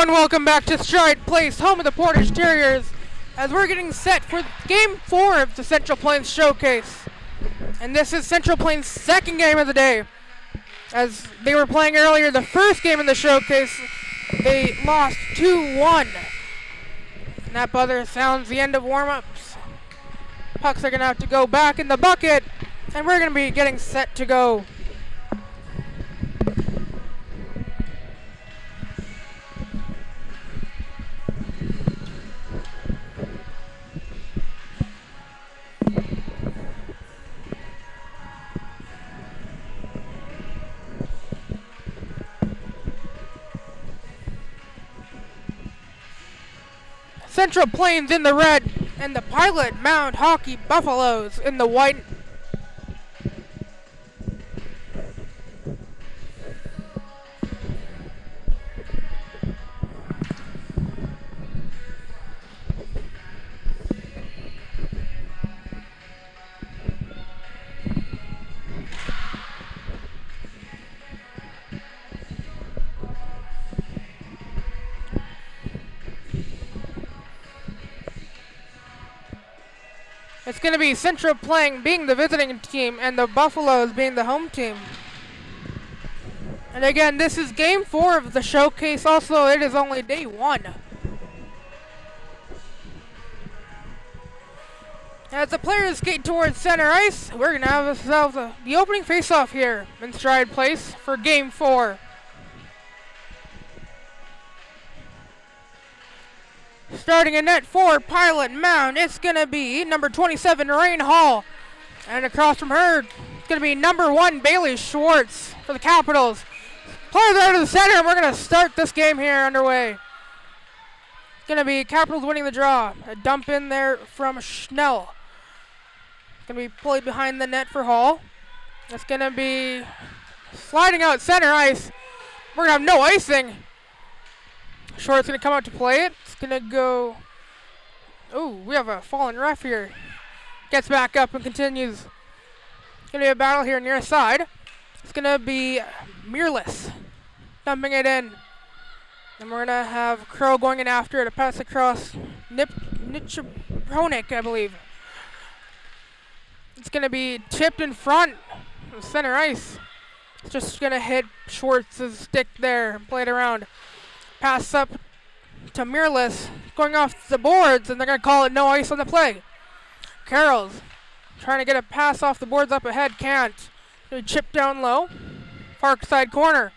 and welcome back to Stride Place, home of the Portage Terriers, as we're getting set for Game 4 of the Central Plains Showcase. And this is Central Plains' second game of the day. As they were playing earlier, the first game in the showcase, they lost 2-1. And that buzzer sounds the end of warm-ups. Pucks are going to have to go back in the bucket, and we're going to be getting set to go. Central Plains in the red, and the Pilot Mound Hockey Buffaloes in the white. It's going to be Central Plains being the visiting team and the Buffaloes being the home team. And again, this is Game 4 of the showcase. Also, it is only day 1. As the players skate towards center ice, we're going to have ourselves the opening face-off here in Stride Place for Game 4. Starting in net for Pilot Mound, it's going to be number 27, Rain Hall. And across from her, it's going to be number 1, Bailey Schwartz for the Capitals. Players out of the center, and we're going to start this game here underway. It's going to be Capitals winning the draw. A dump in there from Schnell. It's going to be played behind the net for Hall. It's going to be sliding out center ice. We're going to have no icing. Short's going to come out to play it. It's going to go... Oh, we have a fallen ref here. Gets back up and continues. It's going to be a battle here near side. It's going to be Mireless dumping it in. And we're going to have Crow going in after it to pass across Nichapronik, I believe. It's going to be tipped in front of center ice. It's just going to hit Schwartz's stick there and play it around. Pass up to Mireless, going off the boards, and they're going to call it no ice on the play. Carroll's trying to get a pass off the boards up ahead, can't. Chip down low, far side corner.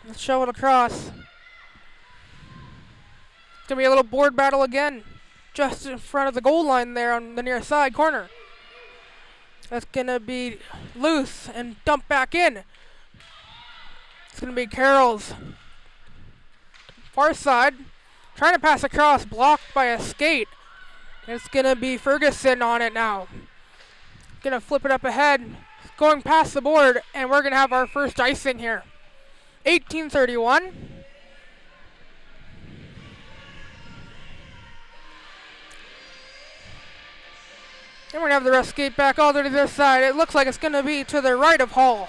Let's show it across. It's going to be a little board battle again, just in front of the goal line there on the near side corner. That's going to be loose and dumped back in. It's going to be Carroll's. Far side, trying to pass across, blocked by a skate. It's going to be Ferguson on it now. Going to flip it up ahead, going past the board, and we're going to have our first icing here. 18:31. And we're going to have the ref skate back all the way to this side. It looks like it's going to be to the right of Hall.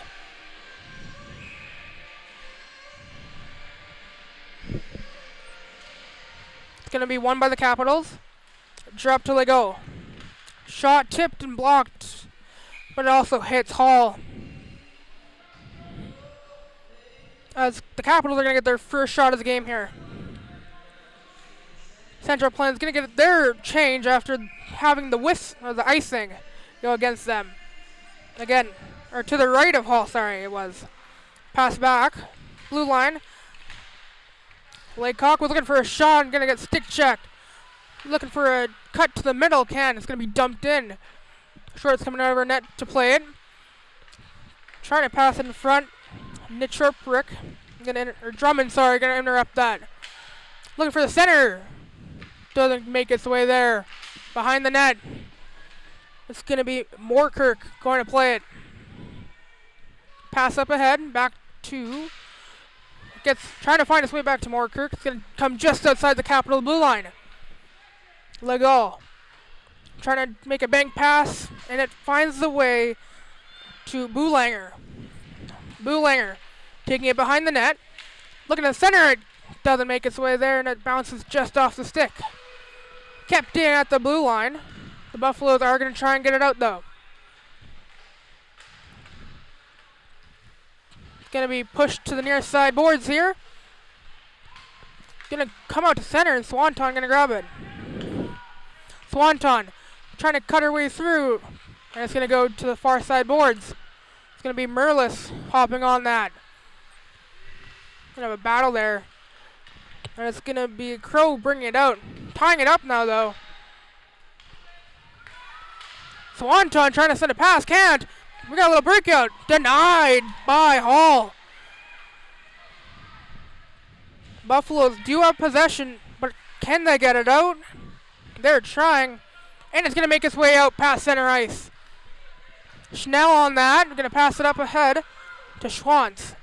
Going to be won by the Capitals. Drop till they go. Shot tipped and blocked, but it also hits Hall. As the Capitals are going to get their first shot of the game here. Central Plains going to get their change after having the icing go against them. Again, or to the right of Hall, sorry, it was. Pass back. Blue line. Laycock was looking for a shot and going to get stick checked. Looking for a cut to the middle can. It's going to be dumped in. Short's coming over net to play it. Trying to pass it in front. Nichurprick. Drummond, sorry, going to interrupt that. Looking for the center. Doesn't make its way there. Behind the net. It's going to be Moorkirk going to play it. Pass up ahead. Back to... trying to find its way back to Moorkirk. It's going to come just outside the Capital blue line. Legault trying to make a bank pass, and it finds the way to Boulanger. Boulanger taking it behind the net. Looking to center it. Doesn't make its way there, and it bounces just off the stick. Kept in at the blue line. The Buffaloes are going to try and get it out, though. It's going to be pushed to the near side boards here. Going to come out to center, and Swanton going to grab it. Swanton trying to cut her way through, and it's going to go to the far side boards. It's going to be Merlis hopping on that. Going to have a battle there. And it's going to be Crow bringing it out. Tying it up now, though. Swanton trying to send a pass. Can't. We got a little breakout. Denied by Hall. Buffaloes do have possession, but can they get it out? They're trying. And it's going to make its way out past center ice. Schnell on that. We're going to pass it up ahead to Schwantz.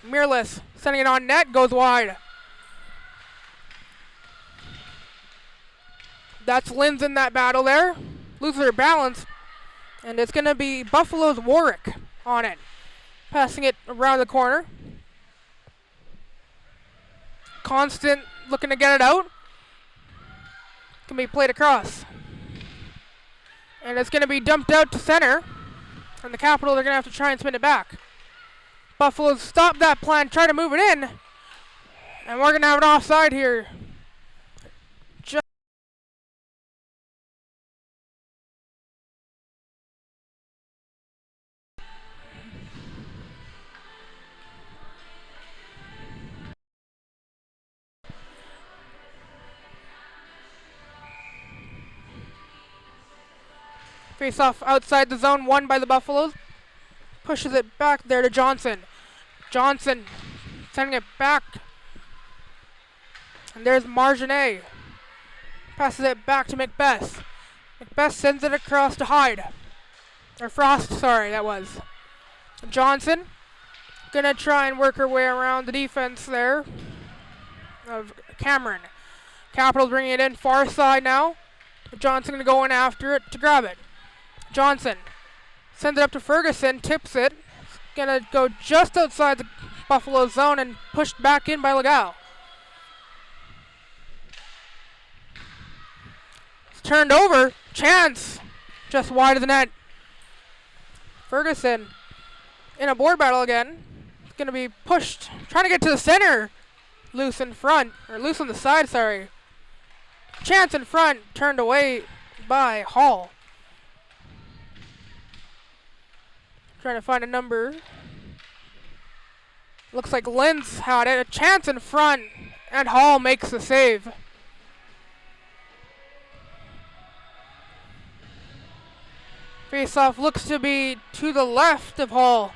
Mirless sending it on net. Goes wide. That's Linz in that battle there. Loses her balance. And it's going to be Buffalo's Warwick on it. Passing it around the corner. Constant looking to get it out. Can be played across. And it's going to be dumped out to center. And the Capitals are going to have to try and spin it back. Buffaloes stop that plan, try to move it in. And we're going to have an offside here. Face off outside the zone, won by the Buffaloes. Pushes it back there to Johnson. Johnson sending it back. And there's Marginet. Passes it back to Macbeth. Macbeth sends it across to Hyde. Or Frost, sorry, that was. Johnson gonna try and work her way around the defense there of Cameron. Capitals bringing it in far side now. Johnson gonna go in after it to grab it. Johnson sends it up to Ferguson, tips it. It's gonna go just outside the Buffalo zone and pushed back in by Legal. It's turned over. Chance. Just wide of the net. Ferguson in a board battle again. It's gonna be pushed. Trying to get to the center. Loose in front. Or loose on the side, sorry. Chance in front. Turned away by Hall. Trying to find a number. Looks like Linz had it. A chance in front. And Hall makes the save. Face-off looks to be to the left of Hall.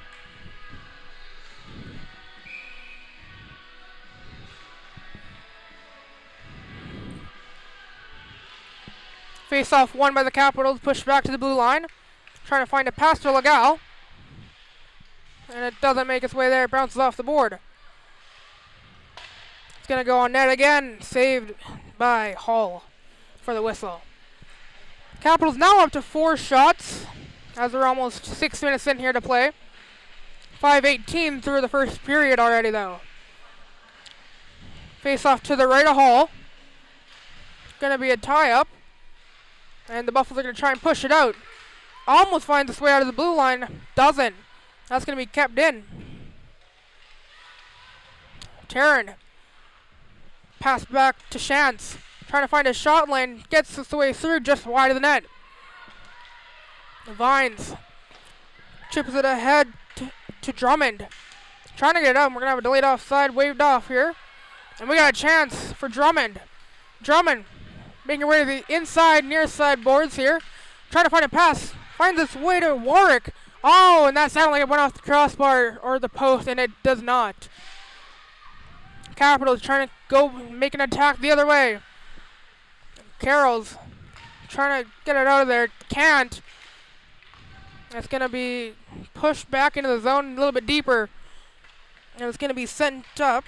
Face-off won by the Capitals. Pushed back to the blue line. Trying to find a pass to Legal. And it doesn't make its way there. It bounces off the board. It's going to go on net again. Saved by Hall for the whistle. Capitals now up to 4 shots as we're almost 6 minutes in here to play. 5:18 through the first period already, though. Face off to the right of Hall. Going to be a tie-up. And the Buffaloes are going to try and push it out. Almost finds its way out of the blue line. Doesn't. That's going to be kept in. Taryn. Pass back to Shantz. Trying to find a shot lane. Gets its way through just wide of the net. Vines. Chips it ahead to Drummond. Trying to get it up. We're going to have a delayed offside waved off here. And we got a chance for Drummond. Drummond making her way to the inside, near side boards here. Trying to find a pass. Finds its way to Warwick. Oh, and that sounded like it went off the crossbar or the post, and it does not. Capitals trying to go make an attack the other way. Carroll's trying to get it out of there. Can't. It's going to be pushed back into the zone a little bit deeper. And it's going to be sent up.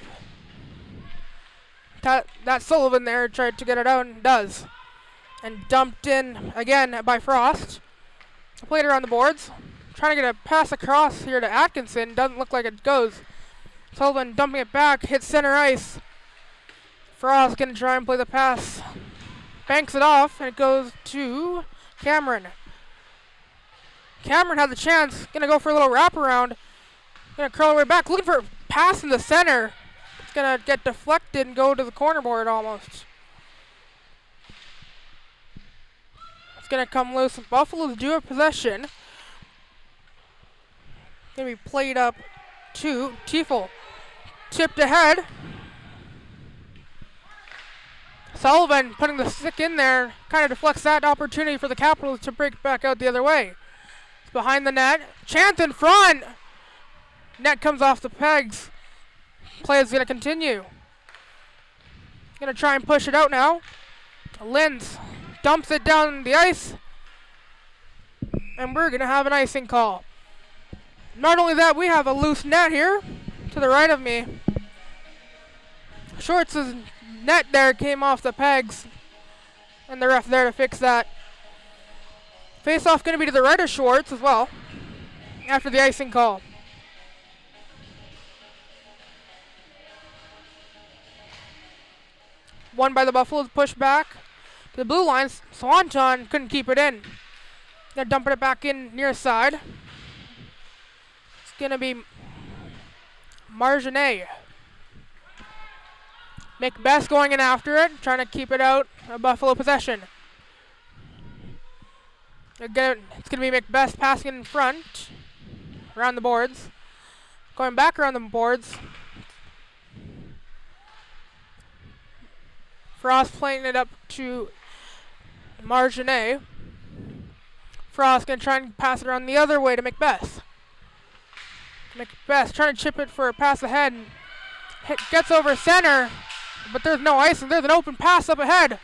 That Sullivan there tried to get it out and does. And dumped in again by Frost. Played around the boards. Trying to get a pass across here to Atkinson. Doesn't look like it goes. Sullivan dumping it back, hits center ice. Frost gonna try and play the pass. Banks it off, and it goes to Cameron. Cameron had the chance, gonna go for a little wraparound. Gonna curl right back, looking for a pass in the center. It's gonna get deflected and go to the corner board almost. It's gonna come loose. Buffaloes do have possession. Gonna be played up to Tiefel. Tipped ahead. Sullivan putting the stick in there, kind of deflects that opportunity for the Capitals to break back out the other way. It's behind the net. Chance in front. Net comes off the pegs. Play is going to continue. Going to try and push it out now. Linz dumps it down the ice. And we're going to have an icing call. Not only that, we have a loose net here to the right of me. Shorts' net there came off the pegs. And the ref there to fix that. Face-off going to be to the right of Schwartz as well. After the icing call. One by the Buffaloes, pushed back to the blue lines. Swanton couldn't keep it in. They're dumping it back in near side. It's going to be Marginet. Macbeth going in after it, trying to keep it out of Buffalo possession. Again, it's going to be Macbeth passing in front, around the boards. Going back around the boards. Frost playing it up to Marginet. Frost going to try and pass it around the other way to Macbeth. Macbeth trying to chip it for a pass ahead. Gets over center, but there's no ice, and there's an open pass up ahead.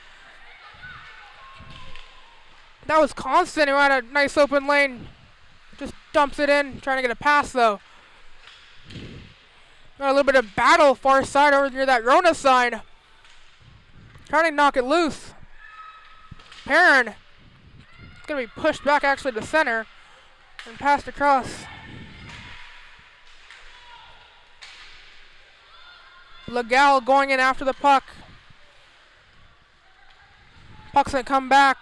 That was Constant who had a nice open lane. Just dumps it in, trying to get a pass though. Got a little bit of battle far side over near that Rona sign. Trying to knock it loose. Perrin. It's going to be pushed back actually to center and passed across. Legal going in after the puck. Puck's going to come back.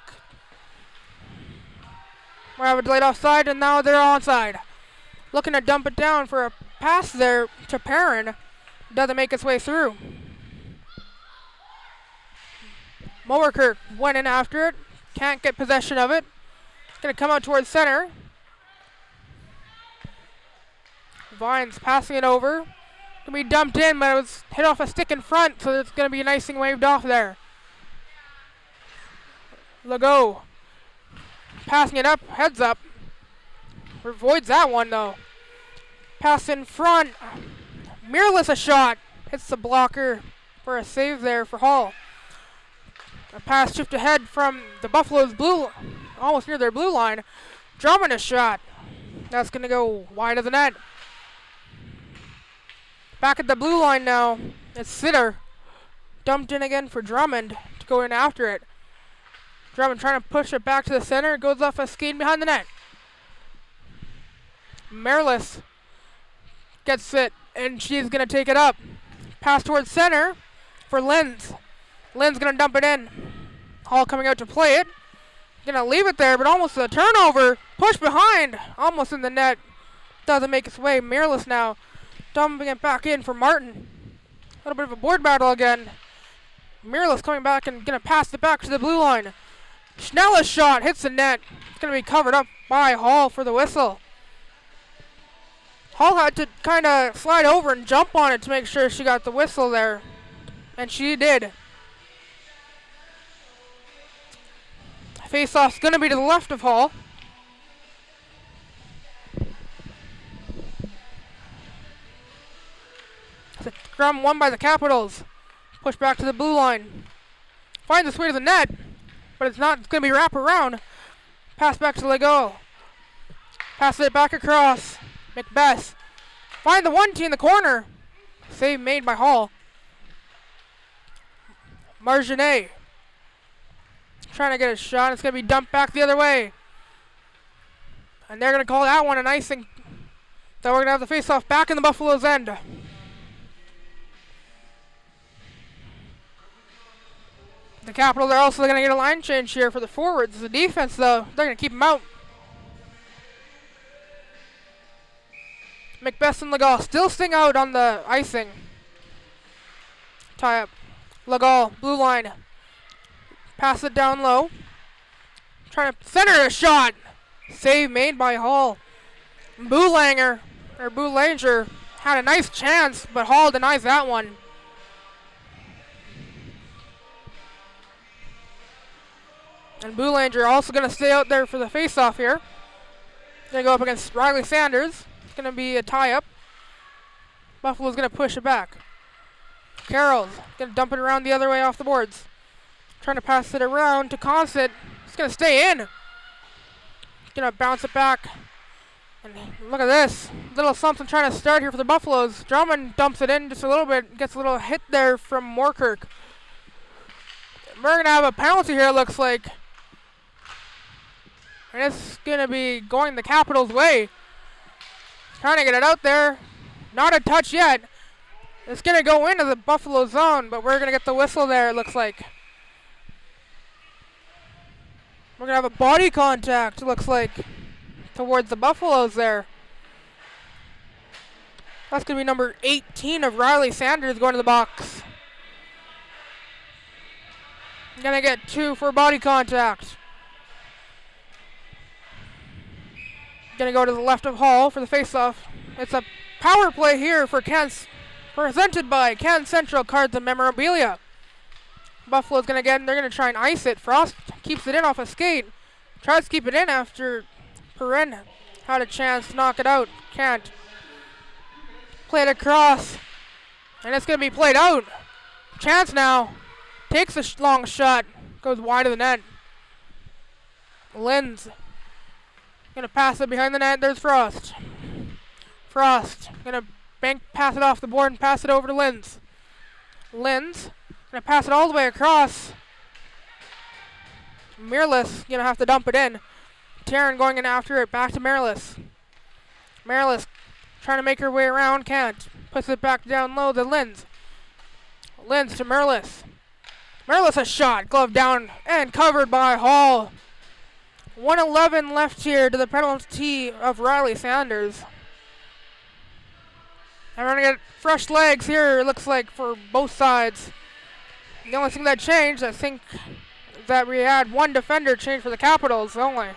We have a delayed offside, and now they're onside. Looking to dump it down for a pass there to Perrin. Doesn't make its way through. Mowerkirk went in after it. Can't get possession of it. It's going to come out towards center. Vines passing it over. Going to be dumped in, but it was hit off a stick in front, so it's going to be an icing waved off there. Legault passing it up, heads up. Avoids that one though. Pass in front. Miraless a shot. Hits the blocker for a save there for Hall. A pass shift ahead from the Buffaloes blue, almost near their blue line. Drummond a shot. That's going to go wide of the net. Back at the blue line now. It's Sitter. Dumped in again for Drummond to go in after it. Drummond trying to push it back to the center. It goes off a skate behind the net. Miraless gets it, and she's going to take it up. Pass towards center for Linz. Lynn's going to dump it in. Hall coming out to play it. Going to leave it there, but almost a turnover. Push behind. Almost in the net. Doesn't make its way. Miraless now dumping it back in for Martin. A little bit of a board battle again. Miraless coming back and going to pass it back to the blue line. Schnella's shot hits the net. It's going to be covered up by Hall for the whistle. Hall had to kind of slide over and jump on it to make sure she got the whistle there. And she did. Face-off's going to be to the left of Hall. It's a scrum won by the Capitals. Push back to the blue line. Finds its way to the net, but it's not. It's going to be wrap around. Pass back to Legault. Pass it back across. Macbeth. Find the 1-2 in the corner. Save made by Hall. Marginet. Trying to get a shot. It's going to be dumped back the other way. And they're going to call that one an icing. So we're going to have the face-off back in the Buffaloes' end. The Capitals are also going to get a line change here for the forwards. The defense, though, they're going to keep them out. McBeth and Legal still staying out on the icing. Tie up. Legal, blue line. Pass it down low. Trying to center a shot. Save made by Hall. Boulanger had a nice chance, but Hall denies that one. And Boulanger also going to stay out there for the face-off here. Going to go up against Riley Sanders. It's going to be a tie-up. Buffalo's going to push it back. Carroll's going to dump it around the other way off the boards. Trying to pass it around to Consett. It's going to stay in. Going to bounce it back. And look at this. Little something trying to start here for the Buffaloes. Drummond dumps it in just a little bit. Gets a little hit there from Moorkirk. We're going to have a penalty here, it looks like. And it's going to be going the Capitals' way. Trying to get it out there. Not a touch yet. It's going to go into the Buffalo zone, but we're going to get the whistle there, it looks like. We're going to have a body contact, it looks like, towards the Buffaloes there. That's going to be number 18 of Riley Sanders going to the box. Going to get 2 for body contact. Going to go to the left of Hall for the face-off. It's a power play here for Kent's, presented by Ken Central Cards and Memorabilia. Buffalo's going to get in. They're going to try and ice it. Frost keeps it in off a skate. Tries to keep it in after Perrin had a chance to knock it out. Can't. Play it across. And it's going to be played out. Chance now. Takes a long shot. Goes wide of the net. Linz. Going to pass it behind the net. There's Frost. Frost. Going to pass it off the board and pass it over to Linz. Linz. Going to pass it all the way across. Miralles going to have to dump it in. Taryn going in after it. Back to Miralles. Miralles trying to make her way around. Can't. Puts it back down low to Linz. Linz to Miralles. Miralles a shot. Glove down and covered by Hall. 1:11 left here to the penalty of Riley Sanders. And we're going to get fresh legs here, it looks like, for both sides. The only thing that changed, I think, is that we had one defender change for the Capitals only.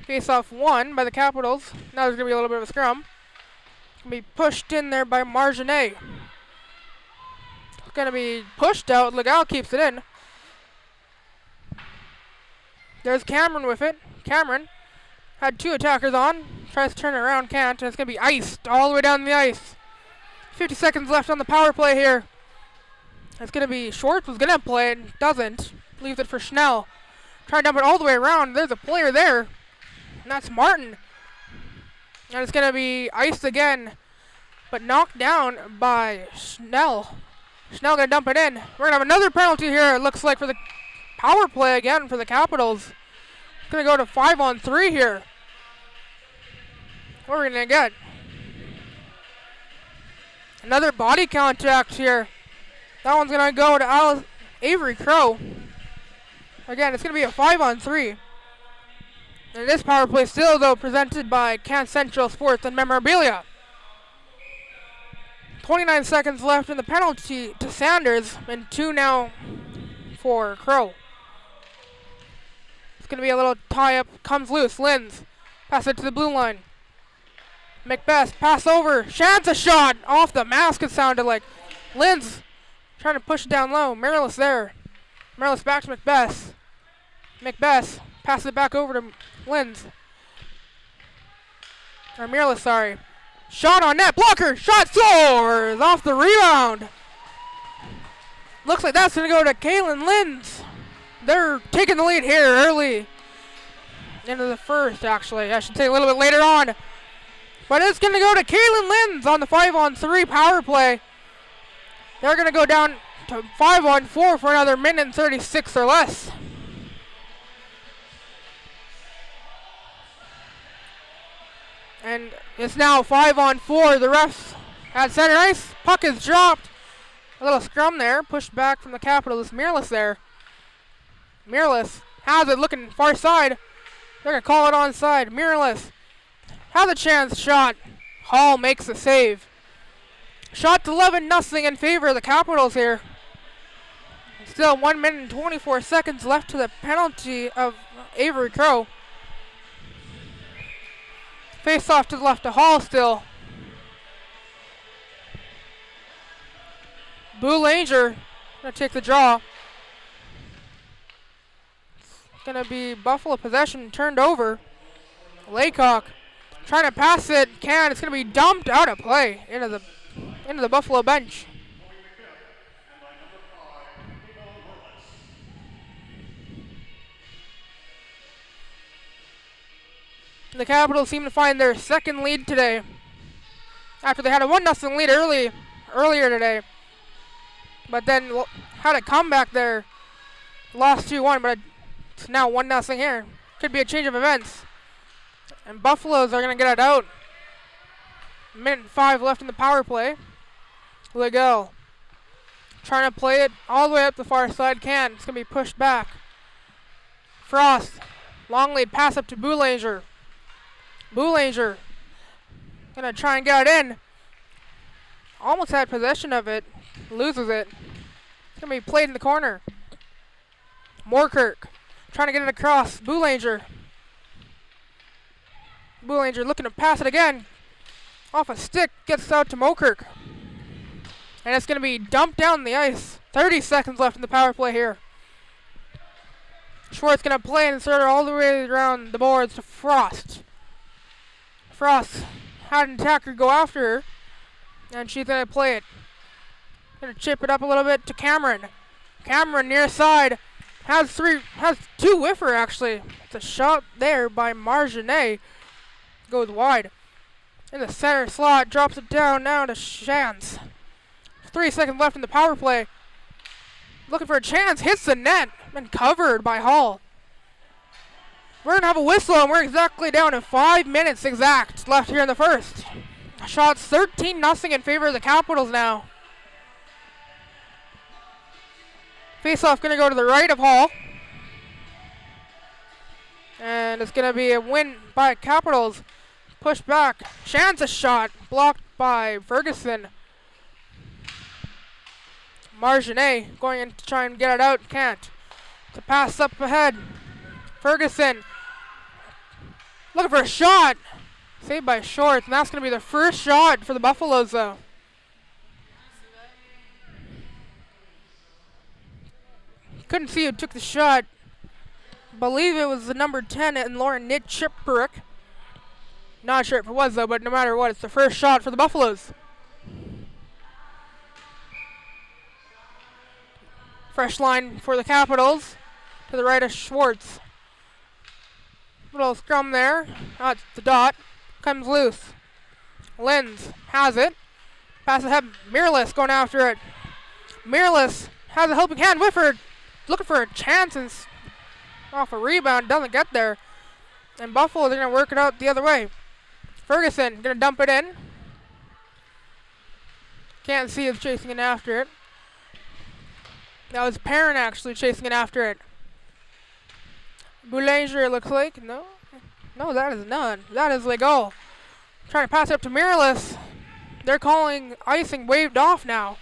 Face-off won by the Capitals. Now there's going to be a little bit of a scrum. Going to be pushed in there by Marginet. It's going to be pushed out. Legal keeps it in. There's Cameron with it. Cameron had 2 attackers on. Tries to turn it around, can't. And it's going to be iced all the way down the ice. 50 seconds left on the power play here. It's going to be Schwartz was going to play it. Doesn't. Leaves it for Schnell. Try to dump it all the way around. There's a player there. And that's Martin. And it's going to be iced again. But knocked down by Schnell. Schnell going to dump it in. We're going to have another penalty here, it looks like, for the power play again for the Capitals. It's going to go to 5-on-3 here. What are we going to get? Another body contact here. That one's going to go to Avery Crow. Again, it's going to be a 5-on-3. And this power play still, though, presented by Can Central Sports and Memorabilia. 29 seconds left in the penalty to Sanders, and 2 now for Crow. It's going to be a little tie-up. Comes loose. Linz. Pass it to the blue line. McBeth. Pass over. Chance a shot. Off the mask, it sounded like. Linz trying to push it down low. Miralles there. Miralles back to McBeth. McBeth. Passes it back over to Linz. Or Miralles, sorry. Shot on net. Blocker. Shot soars off the rebound. Looks like that's going to go to Kaylin Linz. They're taking the lead here early into the first, actually. I should say a little bit later on. But it's going to go to Kaylin Linz on the 5-on-3 power play. They're going to go down to 5-on-4 for another minute and 36 or less. And it's now 5-on-4. The refs at center ice. Puck is dropped. A little scrum there, pushed back from the Capitals. Miraless there. Miraless has it, looking far side. They're going to call it onside. Miraless has a chance shot. Hall makes the save. Shot 11-0 in favor of the Capitals here. Still 1 minute and 24 seconds left to the penalty of Avery Crow. Face off to the left of Hall still. Boulanger gonna take the draw. It's gonna be Buffalo possession turned over. Laycock trying to pass it, it's gonna be dumped out of play into the Buffalo bench. The Capitals seem to find their second lead today after they had a 1-0 lead earlier today. But then had a comeback there. Lost 2-1, but it's now 1-0 here. Could be a change of events. And Buffaloes are going to get it out. 1:05 left in the power play. Legal trying to play it all the way up the far side. It's going to be pushed back. Frost. Long lead pass up to Boulanger. Boulanger going to try and get it in. Almost had possession of it. Loses it. It's going to be played in the corner. Moorkirk trying to get it across. Boulanger looking to pass it again. Off a stick. Gets out to Moorkirk. And it's going to be dumped down the ice. 30 seconds left in the power play here. Schwartz going to play and insert it all the way around the boards to Frost. Frost had an attacker go after her. And she's going to play it. Going to chip it up a little bit to Cameron. Cameron near side. Has two whiffer actually. It's a shot there by Marginet. Goes wide. In the center slot. Drops it down now to Shantz. 3 seconds left in the power play. Looking for a chance. Hits the net. And covered by Hall. We're going to have a whistle and we're exactly down to 5 minutes exact left here in the first. Shots 13-0 in favor of the Capitals now. Face-off going to go to the right of Hall. And it's going to be a win by Capitals. Pushed back. Chance a shot. Blocked by Ferguson. Marginet going in to try and get it out. Can't. To pass up ahead. Ferguson. Looking for a shot. Saved by Shorts. And that's going to be the first shot for the Buffaloes though. Couldn't see who took the shot. Believe it was the number 10 and Lauren Nitchiperick. Not sure if it was though, but no matter what, it's the first shot for the Buffaloes. Fresh line for the Capitals. To the right of Schwartz. Little scrum there. It's the dot. Comes loose. Lenz has it. Pass ahead. Miraless going after it. Miraless has a helping hand. Whifford looking for a chance and off a rebound. Doesn't get there. And Buffalo, they're going to work it out the other way. Ferguson going to dump it in. Can't see who's chasing it after it. That was Perrin actually chasing it after it. Boulanger looks like. No, that is none. That is Legault. Trying to pass it up to Miraless. They're calling icing waved off now.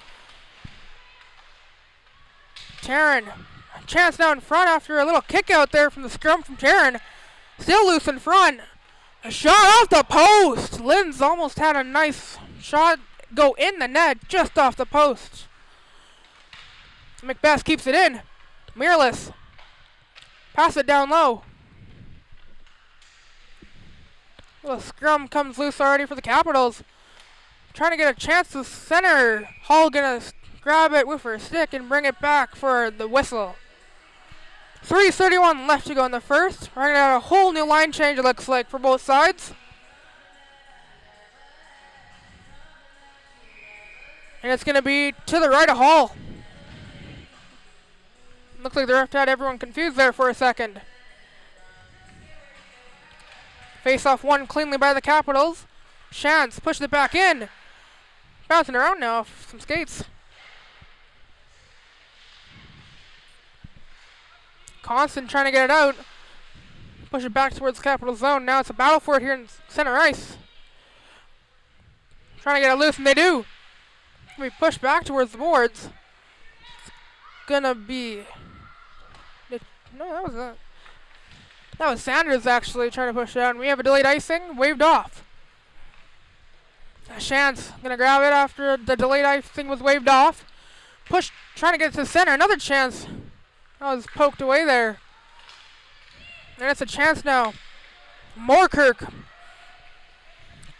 Taryn. Chance now in front after a little kick out there from the scrum from Taryn. Still loose in front. A shot off the post. Linz almost had a nice shot go in the net just off the post. McBeth keeps it in. Miraless. Pass it down low. Little scrum comes loose already for the Capitals. Trying to get a chance to center. Hall gonna grab it with her stick and bring it back for the whistle. 3:31 left to go in the first. We're gonna have a whole new line change it looks like for both sides. And it's gonna be to the right of Hall. Looks like the ref had everyone confused there for a second. Face off one cleanly by the Capitals. Shantz pushed it back in. Bouncing around now off some skates. Constant trying to get it out. Push it back towards Capital Zone. Now it's a battle for it here in center ice. Trying to get it loose, and they do. We push back towards the boards. It's gonna be... No, that was Sanders actually trying to push it out, and we have a delayed icing, waved off. Chance gonna grab it after the delayed icing was waved off. Push, trying to get it to the center. Another chance. That was poked away there. And it's a chance now. Moorkirk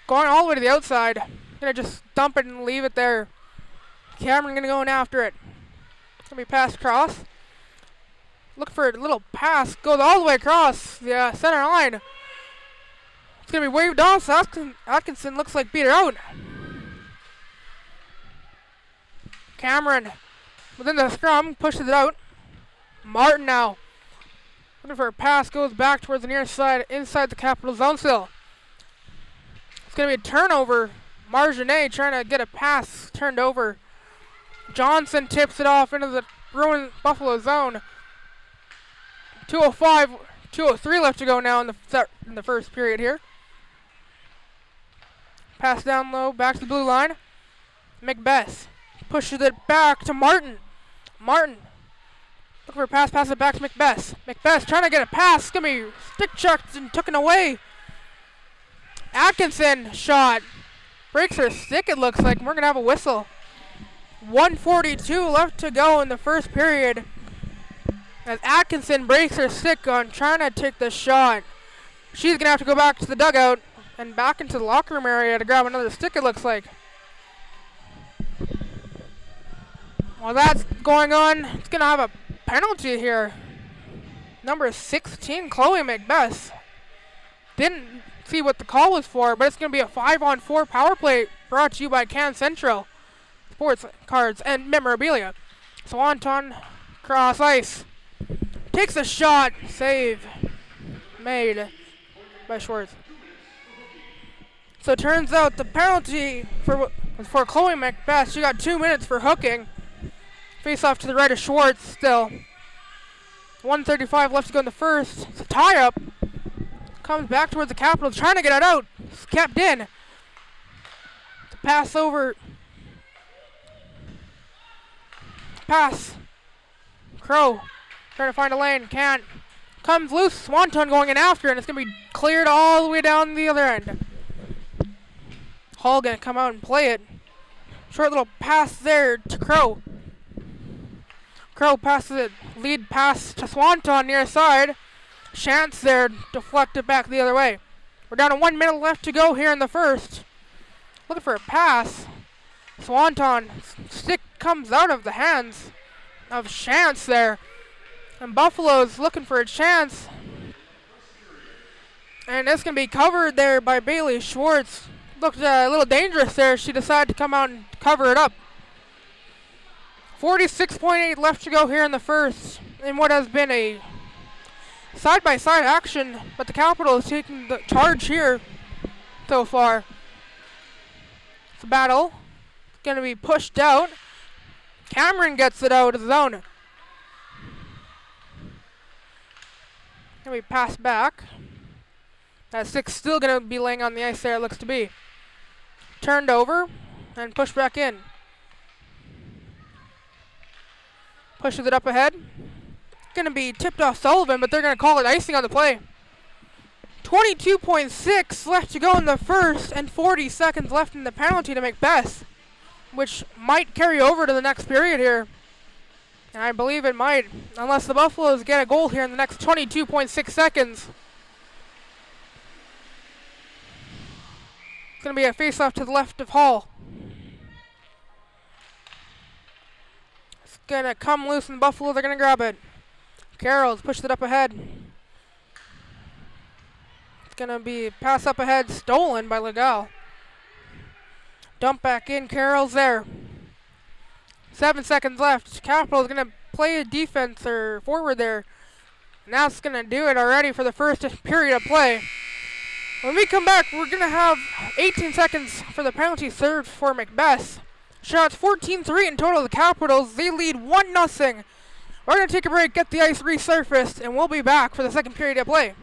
going all the way to the outside. Gonna just dump it and leave it there. Cameron gonna go in after it. It's gonna be passed across. Look for a little pass. Goes all the way across the center line. It's gonna be waved off. So Atkinson looks like beat her out. Cameron within the scrum pushes it out. Martin now looking for a pass, goes back towards the near side inside the Capital Zone still. It's gonna be a turnover. Marginet trying to get a pass turned over. Johnson tips it off into the ruined Buffalo zone. 2:03 left to go now in the first period here. Pass down low, back to the blue line. Macbeth pushes it back to Martin. Martin looking for a pass, passes it back to Macbeth. Macbeth trying to get a pass. It's going to be stick checked and taken away. Atkinson shot. Breaks her stick, it looks like. We're going to have a whistle. 1:42 left to go in the first period. As Atkinson breaks her stick on trying to take the shot. She's going to have to go back to the dugout and back into the locker room area to grab another stick, it looks like. While that's going on, it's going to have a penalty here. Number 16, Chloe Macbeth. Didn't see what the call was for, but it's going to be a 5-on-4 power play brought to you by Can Central Sports Cards and Memorabilia. Swanton cross ice. Takes a shot. Save made by Schwartz. So it turns out the penalty for Chloe Macbeth, she got 2 minutes for hooking. Face off to the right of Schwartz still. 1:35 left to go in the first. It's a tie-up. Comes back towards the Capitals, trying to get it out. It's kept in. To pass over. Pass. Crow trying to find a lane. Can't. Comes loose. Swanton going in after, and it's going to be cleared all the way down the other end. Hall going to come out and play it. Short little pass there to Crow. Crow passes it. Lead pass to Swanton near side. Chance there, deflected back the other way. We're down to 1 minute left to go here in the first. Looking for a pass. Swanton stick comes out of the hands of Chance there. And Buffalo's looking for a chance. And it's going to be covered there by Bailey Schwartz. Looked a little dangerous there. She decided to come out and cover it up. 46.8 left to go here in the first. In what has been a side-by-side action, but the Capitals taking the charge here so far. It's a battle. It's going to be pushed out. Cameron gets it out of the zone. Going to be passed back. That stick's still going to be laying on the ice there, it looks to be. Turned over and pushed back in. Pushes it up ahead. Going to be tipped off Sullivan, but they're going to call it icing on the play. 22.6 left to go in the first and 40 seconds left in the penalty to Macbeth, which might carry over to the next period here. And I believe it might, unless the Buffaloes get a goal here in the next 22.6 seconds. It's going to be a face-off to the left of Hall. It's going to come loose in Buffalo. They're going to grab it. Carroll's pushed it up ahead. It's going to be pass up ahead, stolen by Legal. Dump back in. Carroll's there. 7 seconds left. Capitals going to play a defense or forward there. And that's going to do it already for the first period of play. When we come back, we're going to have 18 seconds for the penalty served for Macbeth. Shots 14-3 in total. The Capitals, they lead 1-0 We're going to take a break, get the ice resurfaced, and we'll be back for the second period of play.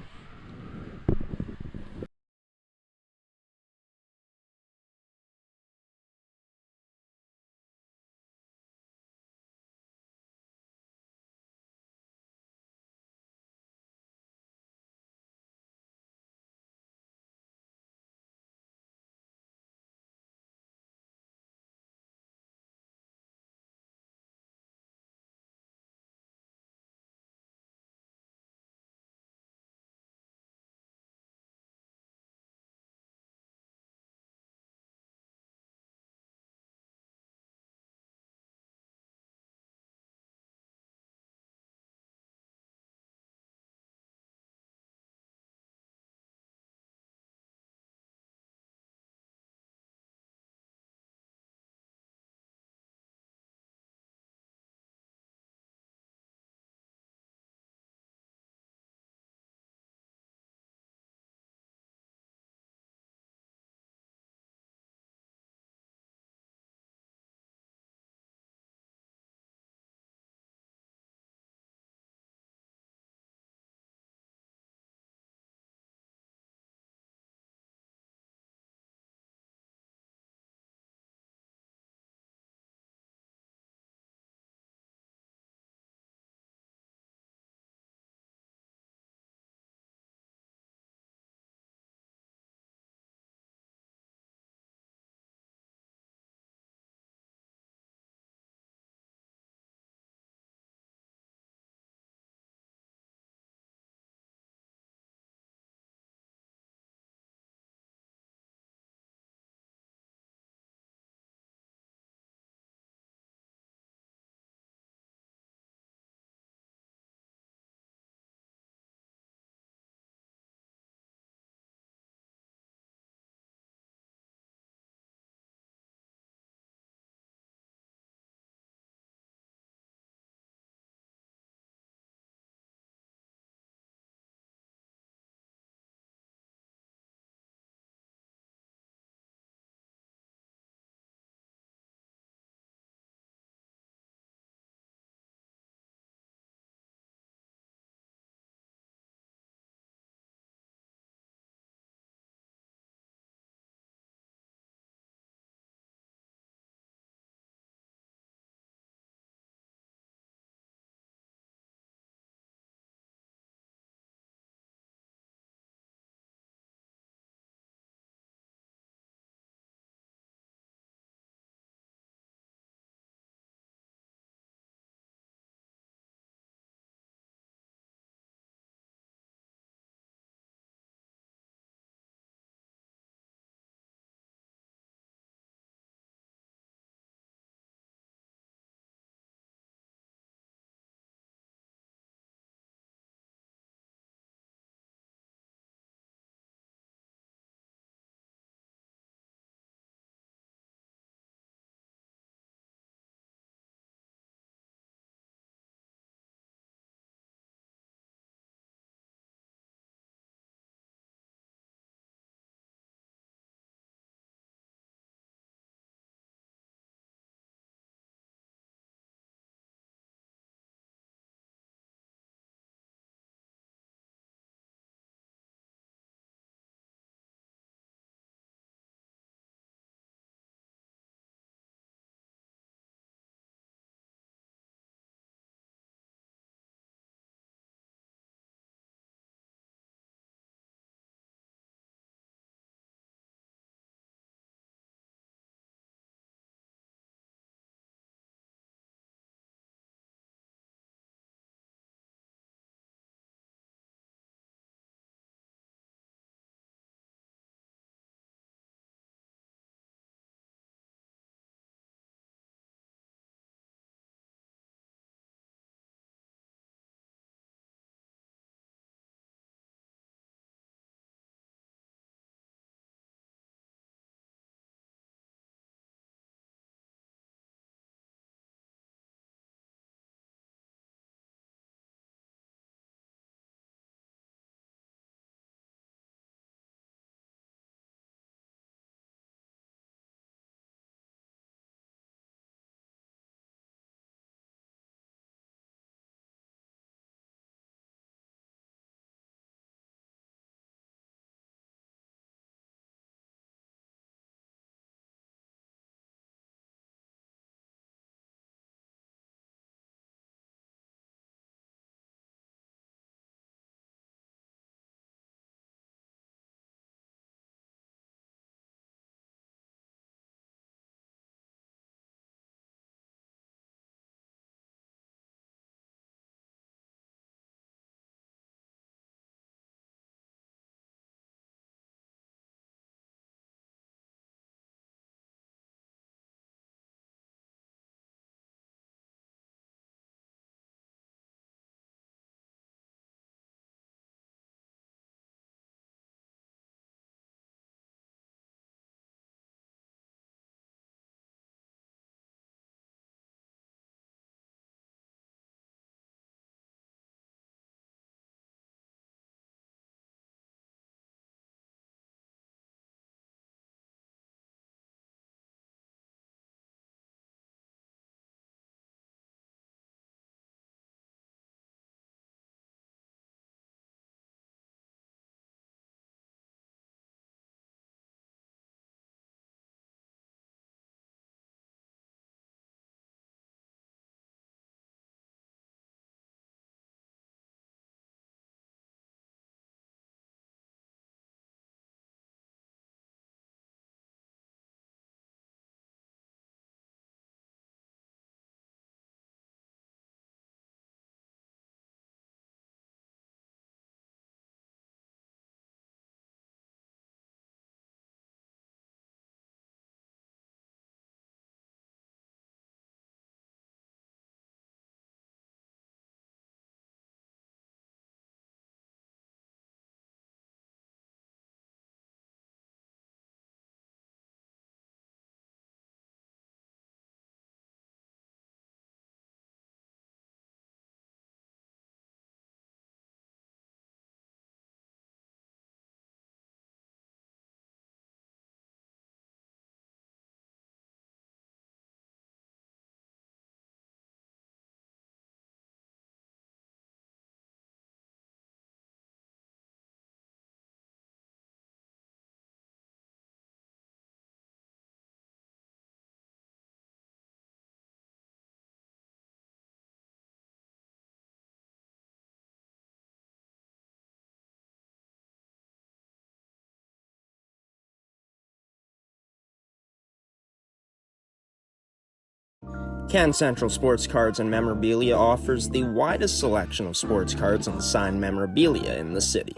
Can Central Sports Cards and Memorabilia offers the widest selection of sports cards and signed memorabilia in the city.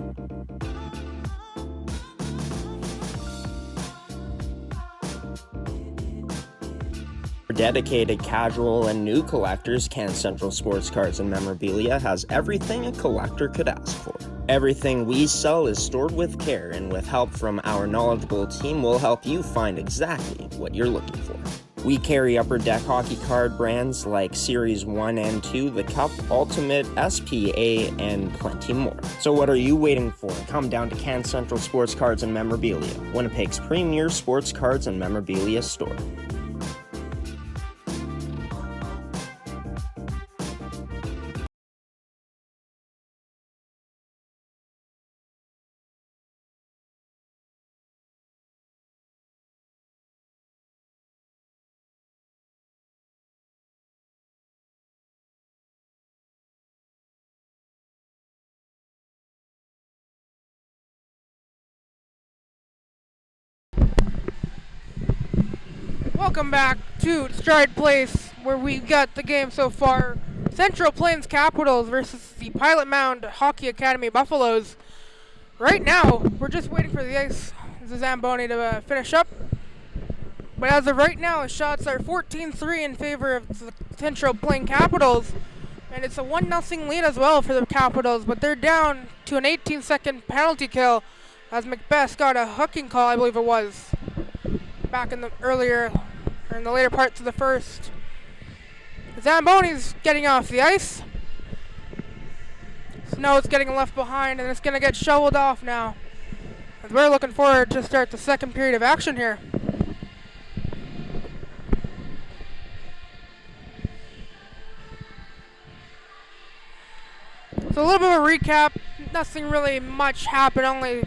For dedicated casual and new collectors, Can Central Sports Cards and Memorabilia has everything a collector could ask for. Everything we sell is stored with care, and with help from our knowledgeable team, we'll help you find exactly what you're looking for. We carry Upper Deck hockey card brands like Series 1 and 2, The Cup, Ultimate, SPA, and plenty more. So what are you waiting for? Come down to Can Central Sports Cards and Memorabilia, Winnipeg's premier sports cards and memorabilia store. Welcome back to Stride Place, where we got the game so far. Central Plains Capitals versus the Pilot Mound Hockey Academy Buffaloes. Right now, we're just waiting for the ice, the Zamboni, to finish up. But as of right now, shots are 14-3 in favor of the Central Plains Capitals. And it's a 1-0 lead as well for the Capitals, but they're down to an 18-second penalty kill as Macbeth got a hooking call, I believe it was, back in the later parts of the first. Zamboni's getting off the ice. Snow's getting left behind, and it's going to get shoveled off now. As we're looking forward to start the second period of action here. So a little bit of a recap. Nothing really much happened. I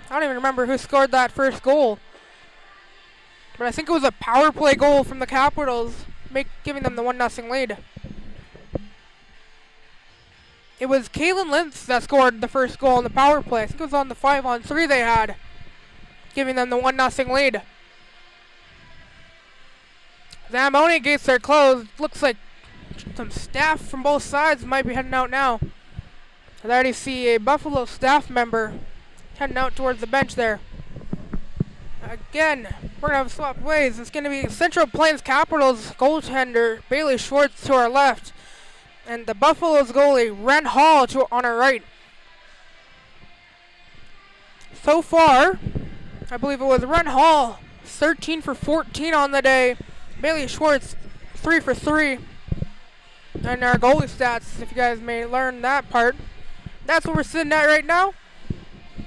don't even remember who scored that first goal. But I think it was a power play goal from the Capitals, giving them the 1-0 lead. It was Kalen Lintz that scored the first goal in the power play. I think it was on the 5-on-3 they had, giving them the 1-0 lead. Zamboni gates are closed. Looks like some staff from both sides might be heading out now. I already see a Buffalo staff member heading out towards the bench there. Again, we're going to have swapped ways. It's going to be Central Plains Capitals goaltender Bailey Schwartz to our left, and the Buffaloes goalie Ren Hall on our right. So far, I believe it was Ren Hall, 13 for 14 on the day. Bailey Schwartz, 3 for 3. And our goalie stats, if you guys may learn that part. That's what we're sitting at right now.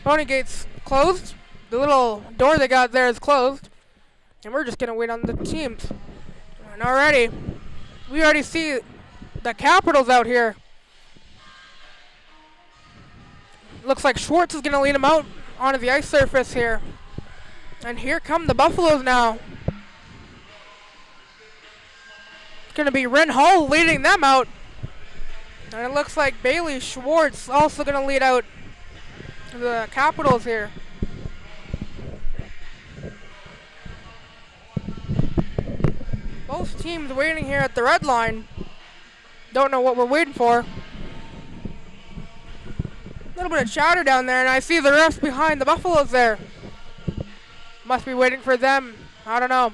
Pony gate's closed. The little door they got there is closed. And we're just going to wait on the teams. And we already see the Capitals out here. Looks like Schwartz is going to lead them out onto the ice surface here. And here come the Buffaloes now. It's going to be Ren Hall leading them out. And it looks like Bailey Schwartz also going to lead out the Capitals here. Both teams waiting here at the red line. Don't know what we're waiting for. A little bit of chatter down there, and I see the refs behind the Buffaloes there. Must be waiting for them. I don't know.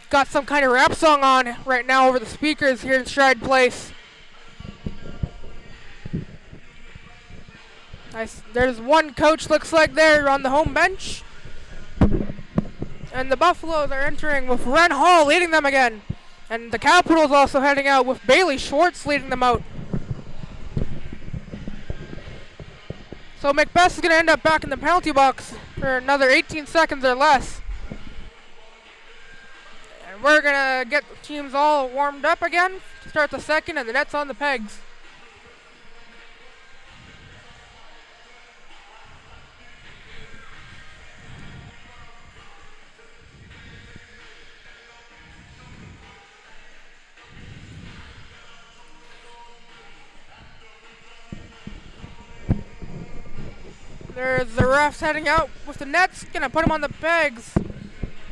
Got some kind of rap song on right now over the speakers here in Stride Place. There's one coach, looks like there on the home bench. And the Buffaloes are entering with Ren Hall leading them again. And the Capitals also heading out with Bailey Schwartz leading them out. So Macbeth is going to end up back in the penalty box for another 18 seconds or less. And we're going to get the teams all warmed up again to start the second, and the net's on the pegs. There's the refs heading out with the nets. Gonna put them on the pegs.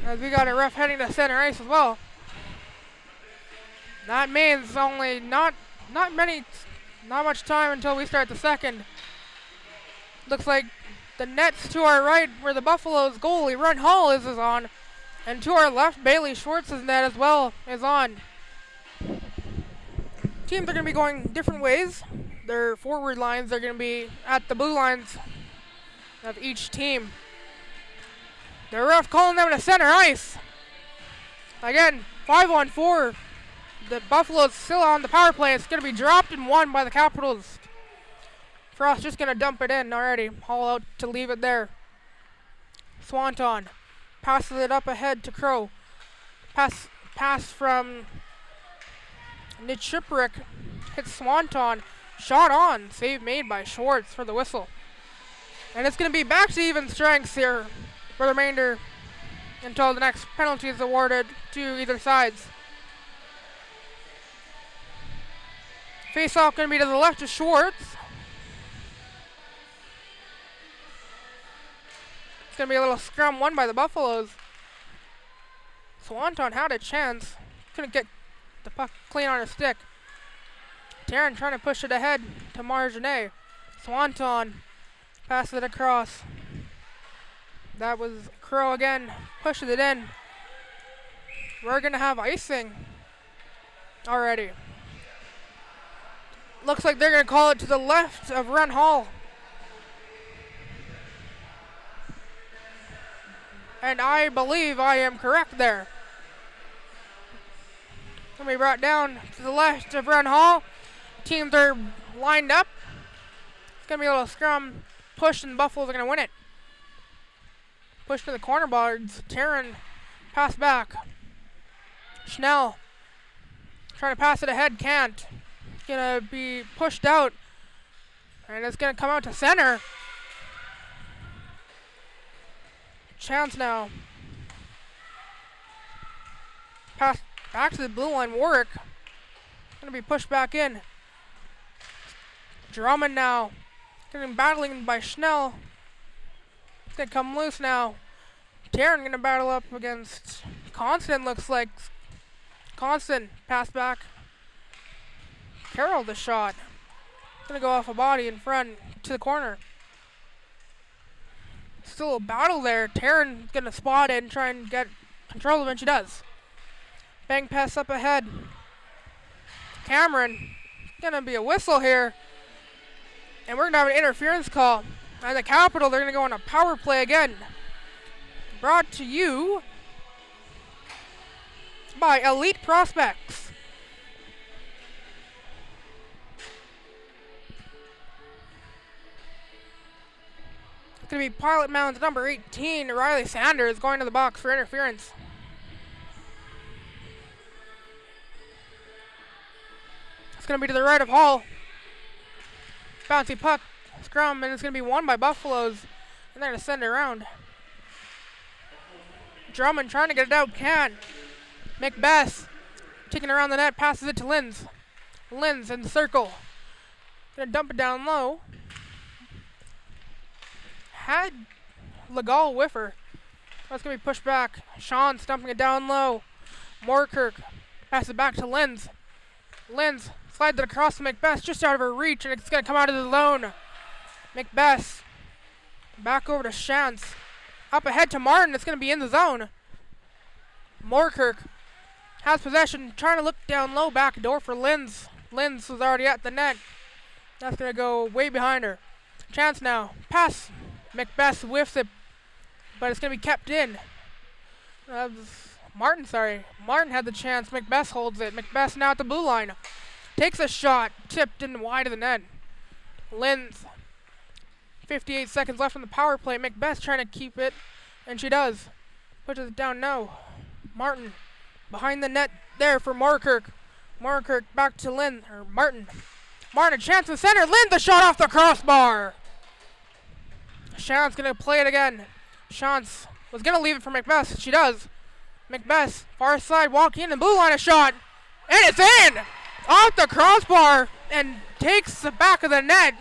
As we got a ref heading to center ice as well. That means only not much time until we start the second. Looks like the net's to our right where the Buffaloes goalie, Ren Hall, is on. And to our left, Bailey Schwartz's net as well is on. Teams are going to be going different ways. Their forward lines are going to be at the blue lines of each team. The ref calling them to center ice. Again, 5-on-4. The Buffaloes still on the power play. It's going to be dropped and won by the Capitals. Frost just going to dump it in already. Haul out to leave it there. Swanton passes it up ahead to Crow. Pass from Nichiprik. Hits Swanton. Shot on. Save made by Schwartz for the whistle. And it's going to be back to even strengths here for the remainder until the next penalty is awarded to either sides. Face-off going to be to the left of Schwartz. It's going to be a little scrum won by the Buffaloes. Swanton had a chance. Couldn't get the puck clean on his stick. Taryn trying to push it ahead to Marginet. Swanton passes it across. That was Crow again. Pushes it in. We're going to have icing already. Looks like they're going to call it to the left of Ren Hall. And I believe I am correct there. Going to be brought down to the left of Ren Hall. Teams are lined up. It's going to be a little scrum push and Buffaloes are going to win it. Push to the corner boards. Taryn pass back. Schnell trying to pass it ahead. Can't. Going to be pushed out. And it's going to come out to center. Chance now. Pass back to the blue line. Warwick. Going to be pushed back in. Drummond now. Getting battling by Schnell. It's going to come loose now. Taryn going to battle up against Constant, looks like. Constant. Pass back. Carroll the shot. Going to go off a body in front to the corner. Still a battle there. Taryn going to spot it and try and get control of it, and she does. Bang pass up ahead. Cameron. Going to be a whistle here. And we're going to have an interference call. And the Capital, they're going to go on a power play again. Brought to you by Elite Prospects. It's going to be Pilot Mound's number 18, Riley Sanders, going to the box for interference. It's going to be to the right of Hall. Bouncy puck, scrum, and it's going to be won by Buffaloes. And they're going to send it around. Drummond trying to get it out, can. McBeth taking around the net, passes it to Linz. Linz in the circle. Going to dump it down low. Had Legal whiffer. That's going to be pushed back. Sean stumping it down low. Moorkirk passes it back to Linz. Linz slides it across to Macbeth, just out of her reach, and it's going to come out of the zone. Macbeth back over to Shantz. Up ahead to Martin. It's going to be in the zone. Moorkirk has possession, trying to look down low, back door for Linz. Linz was already at the net. That's going to go way behind her. Chance now. Pass. Macbeth whiffs it, but it's going to be kept in. Martin had the chance. Macbeth holds it. Macbeth now at the blue line. Takes a shot. Tipped in wide of the net. Linz. 58 seconds left on the power play. Macbeth trying to keep it, and she does. Pushes it down now. Martin behind the net there for Moorkirk. Moorkirk back to Martin. Martin, chance in center. Lynn, the shot off the crossbar. Shantz going to play it again. Shantz was going to leave it for Macbeth. She does. Macbeth, far side, walking in the blue line, a shot. And it's in! Off the crossbar and takes the back of the net.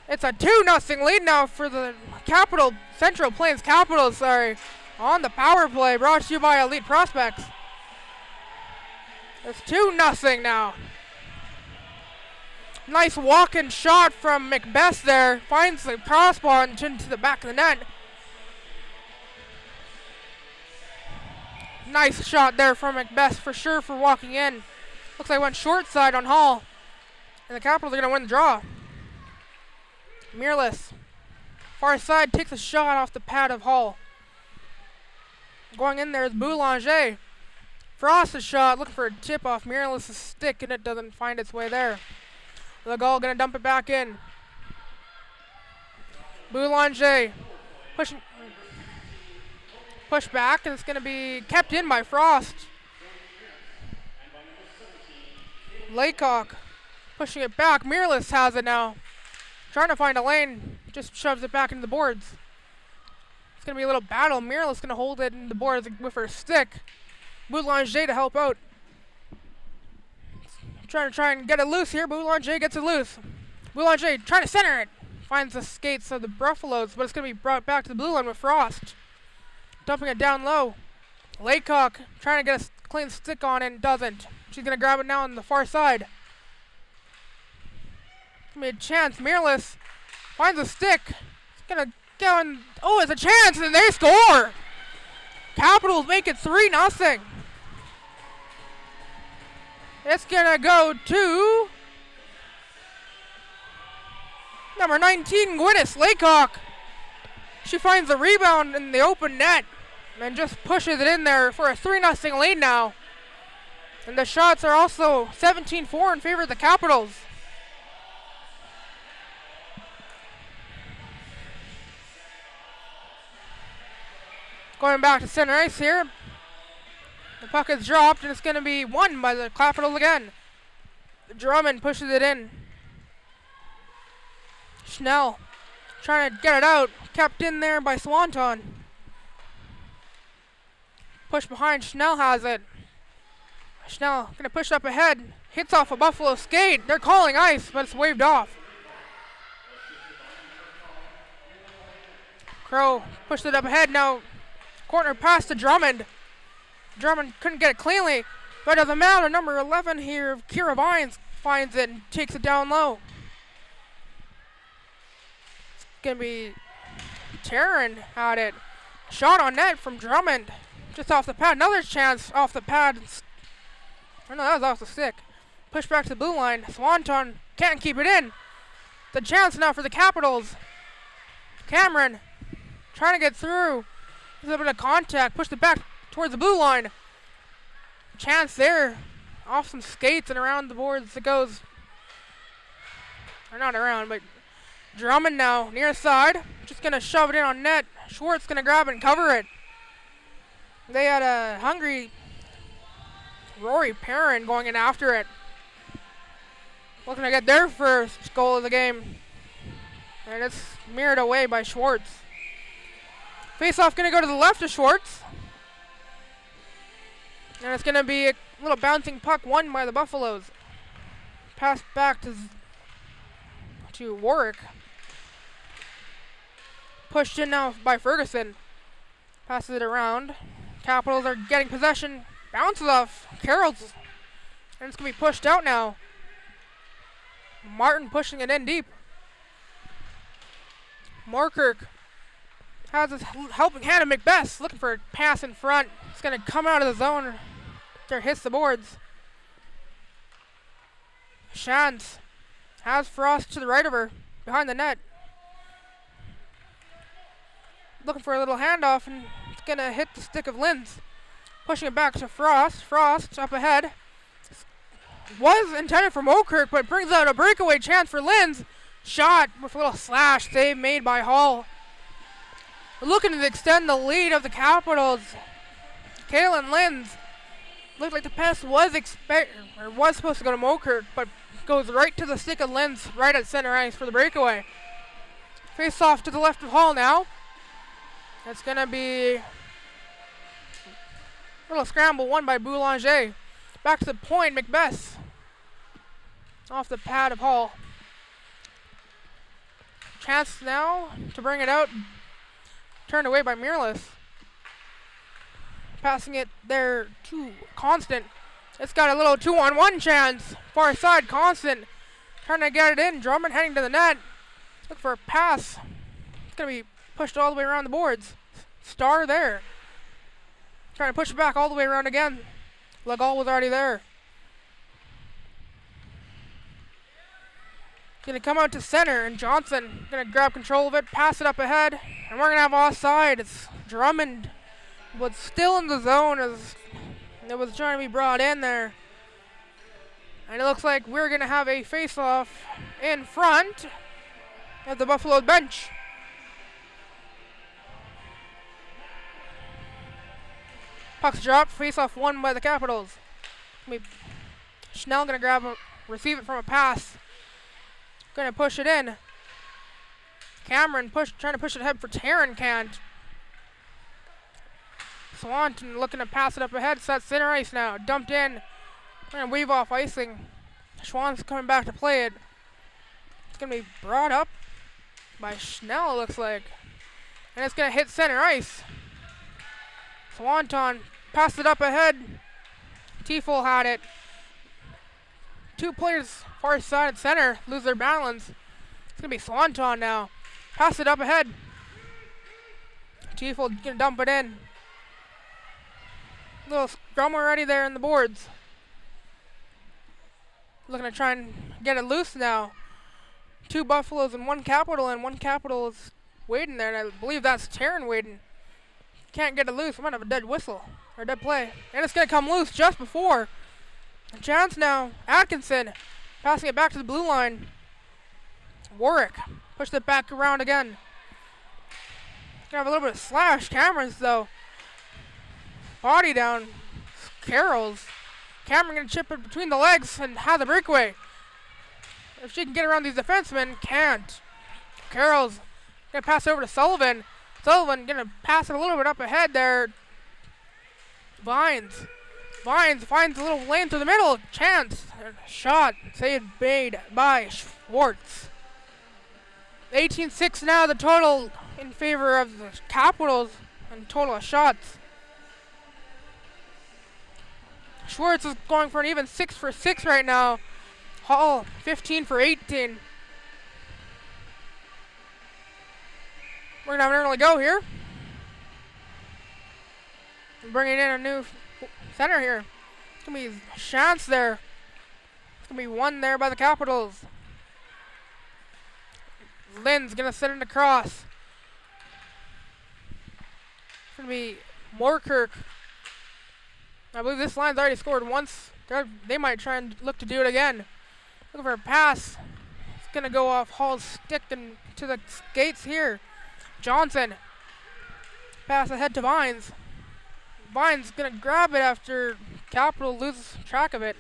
It's a 2-0 lead now for the Central Plains Capitals, on the power play, brought to you by Elite Prospects. It's 2-0 now. Nice walk-in shot from McBeth there. Finds the crossbar into the back of the net. Nice shot there from McBeth for sure for walking in. Looks like went short side on Hall. And the Capitals are going to win the draw. Mireless. Far side takes a shot off the pad of Hall. Going in there is Boulanger. Frost's shot, looking for a tip off Mireless' stick, and it doesn't find its way there. The goal going to dump it back in. Boulanger push back, and it's going to be kept in by Frost. Laycock pushing it back. Mireless has it now. Trying to find a lane, just shoves it back into the boards. It's going to be a little battle. Mireless going to hold it in the boards with her stick. Boulanger to help out. Try and get it loose here. Boulanger gets it loose. Boulanger trying to center it. Finds the skates of the Buffaloes, but it's going to be brought back to the blue line with Frost. Dumping it down low. Laycock trying to get a clean stick on it and doesn't. She's going to grab it now on the far side. Give me a chance. Mireless finds a stick. It's going to go and... Oh, it's a chance, and they score! Capitals make it 3-0. It's going to go to number 19, Gwyneth Laycock. She finds the rebound in the open net and just pushes it in there for a 3-0 lead now. And the shots are also 17-4 in favor of the Capitals. Going back to center ice here. The puck is dropped, and it's going to be won by the Capitals again. Drummond pushes it in. Schnell trying to get it out. Kept in there by Swanton. Push behind. Schnell has it. Schnell going to push up ahead. Hits off a Buffalo skate. They're calling ice, but it's waved off. Crow pushed it up ahead. Now corner pass to Drummond. Drummond couldn't get it cleanly, but it doesn't matter. Number 11 here, Kira Vines, finds it and takes it down low. It's going to be Taryn at it. Shot on net from Drummond. Just off the pad. Another chance off the pad. Oh no, that was off the stick. Push back to the blue line. Swanton can't keep it in. The chance now for the Capitals. Cameron trying to get through. A little bit of contact. Pushed it back towards the blue line. Chance there. Off some skates and around the boards it goes. Or not around, but Drummond now near side. Just going to shove it in on net. Schwartz going to grab it and cover it. They had a hungry Rory Perrin going in after it. Looking to get their first goal of the game. And it's mirrored away by Schwartz. Face-off going to go to the left of Schwartz. And it's going to be a little bouncing puck won by the Buffaloes. Pass back to Warwick. Pushed in now by Ferguson. Passes it around. Capitals are getting possession. Bounces off Carroll's. And it's going to be pushed out now. Martin pushing it in deep. Morkirk has his helping hand of McBeth. Looking for a pass in front. It's going to come out of the zone. There hits the boards. Shantz has Frost to the right of her. Behind the net. Looking for a little handoff, and it's going to hit the stick of Linz. Pushing it back to Frost. Frost up ahead. Was intended for Mokirk, but brings out a breakaway chance for Linz. Shot with a little slash. Save made by Hall. Looking to extend the lead of the Capitals. Kaylin Linz. Looked like the pass was supposed to go to Mokirk, but goes right to the stick of Linz, right at center ice for the breakaway. Face off to the left of Hall now. It's going to be a little scramble won by Boulanger. Back to the point, McBeth. Off the pad of Hall. Chance now to bring it out. Turned away by Mireless. Passing it there to Constant. It's got a little 2-on-1 chance. Far side, Constant trying to get it in. Drummond heading to the net. Look for a pass. It's going to be pushed all the way around the boards. Star there. Trying to push it back all the way around again. Legal was already there. Going to come out to center, and Johnson going to grab control of it, pass it up ahead, and we're going to have offside. It's Drummond was still in the zone as it was trying to be brought in there. And it looks like we're going to have a face-off in front of the Buffalo bench. Puck's dropped, face-off won by the Capitals. Schnell going to receive it from a pass. Going to push it in. Cameron trying to push it ahead for Taryn, can't. Swanton looking to pass it up ahead. Set center ice now. Dumped in. Going to weave off icing. Schwann's coming back to play it. It's going to be brought up by Schnell, it looks like. And it's going to hit center ice. Swanton passed it up ahead. Tiefel had it. Two players far side at center lose their balance. It's going to be Swanton now. Pass it up ahead. Tiefel going to dump it in. Little scrum already there in the boards. Looking to try and get it loose now. Two Buffaloes and one Capital, and one Capital is waiting there, and I believe that's Taryn waiting. Can't get it loose. We might have a dead whistle or a dead play. And it's going to come loose just before. A chance now. Atkinson passing it back to the blue line. Warwick pushed it back around again. Gonna have a little bit of slash. Cameron's though. Body down. Carroll's. Cameron gonna chip it between the legs and have the breakaway. If she can get around these defensemen, can't. Carroll's gonna pass over to Sullivan. Sullivan gonna pass it a little bit up ahead there. Vines finds a little lane to the middle. Chance. Shot. Saved made by Schwartz. 18-6 now the total in favor of the Capitals and total of shots. Schwartz is going for an even 6 for 6 right now. Hall 15 for 18. We're gonna have an early go here. Bringing in a new center here. It's gonna be a chance there. It's gonna be one there by the Capitals. Lynn's gonna send it across. It's gonna be Moorkirk. I believe this line's already scored once. They might try and look to do it again. Looking for a pass. It's gonna go off Hall's stick and to the skates here. Johnson. Pass ahead to Vines. Vines gonna grab it after Capital loses track of it.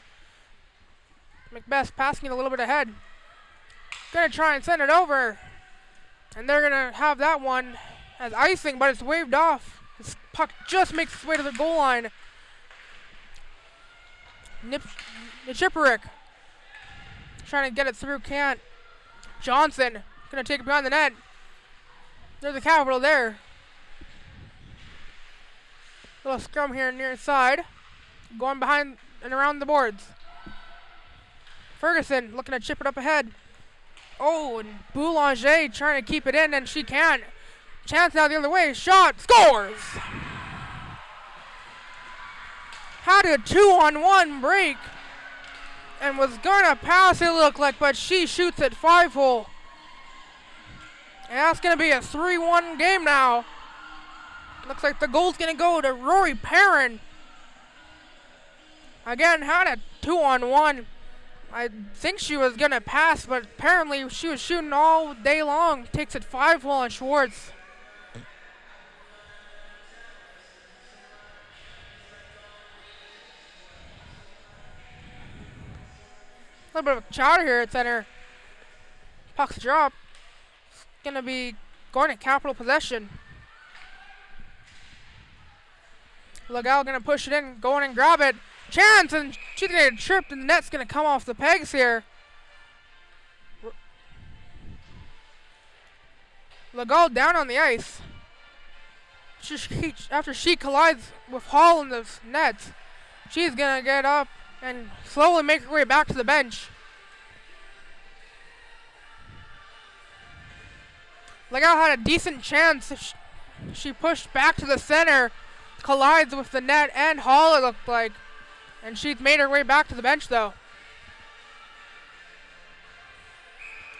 Macbeth passing it a little bit ahead. Gonna try and send it over. And they're gonna have that one as icing, but it's waved off. This puck just makes its way to the goal line. Nichiparik trying to get it through, can't. Johnson gonna take it behind the net. There's the Capital there. Little scrum here near side. Going behind and around the boards. Ferguson looking to chip it up ahead. Oh, and Boulanger trying to keep it in, and she can't. Chance now the other way. Shot. Scores! Had a 2-on-1 break. And was going to pass, it looked like, but she shoots at 5-hole. And that's going to be a 3-1 game now. Looks like the goal's going to go to Rory Perrin. Again, had a 2-on-1. I think she was going to pass, but apparently she was shooting all day long. Takes it 5-hole on Schwartz. A little bit of a chowder here at center. Puck's drop. It's going to be going to Capital possession. Legal going to push it in, go in and grab it. Chance, and she's going to get tripped, and the net's going to come off the pegs here. Legal down on the ice. After she collides with Hall in the net, she's going to get up and slowly make her way back to the bench. Legal had a decent chance if she pushed back to the center, collides with the net and Hall, it looked like. And she's made her way back to the bench, though.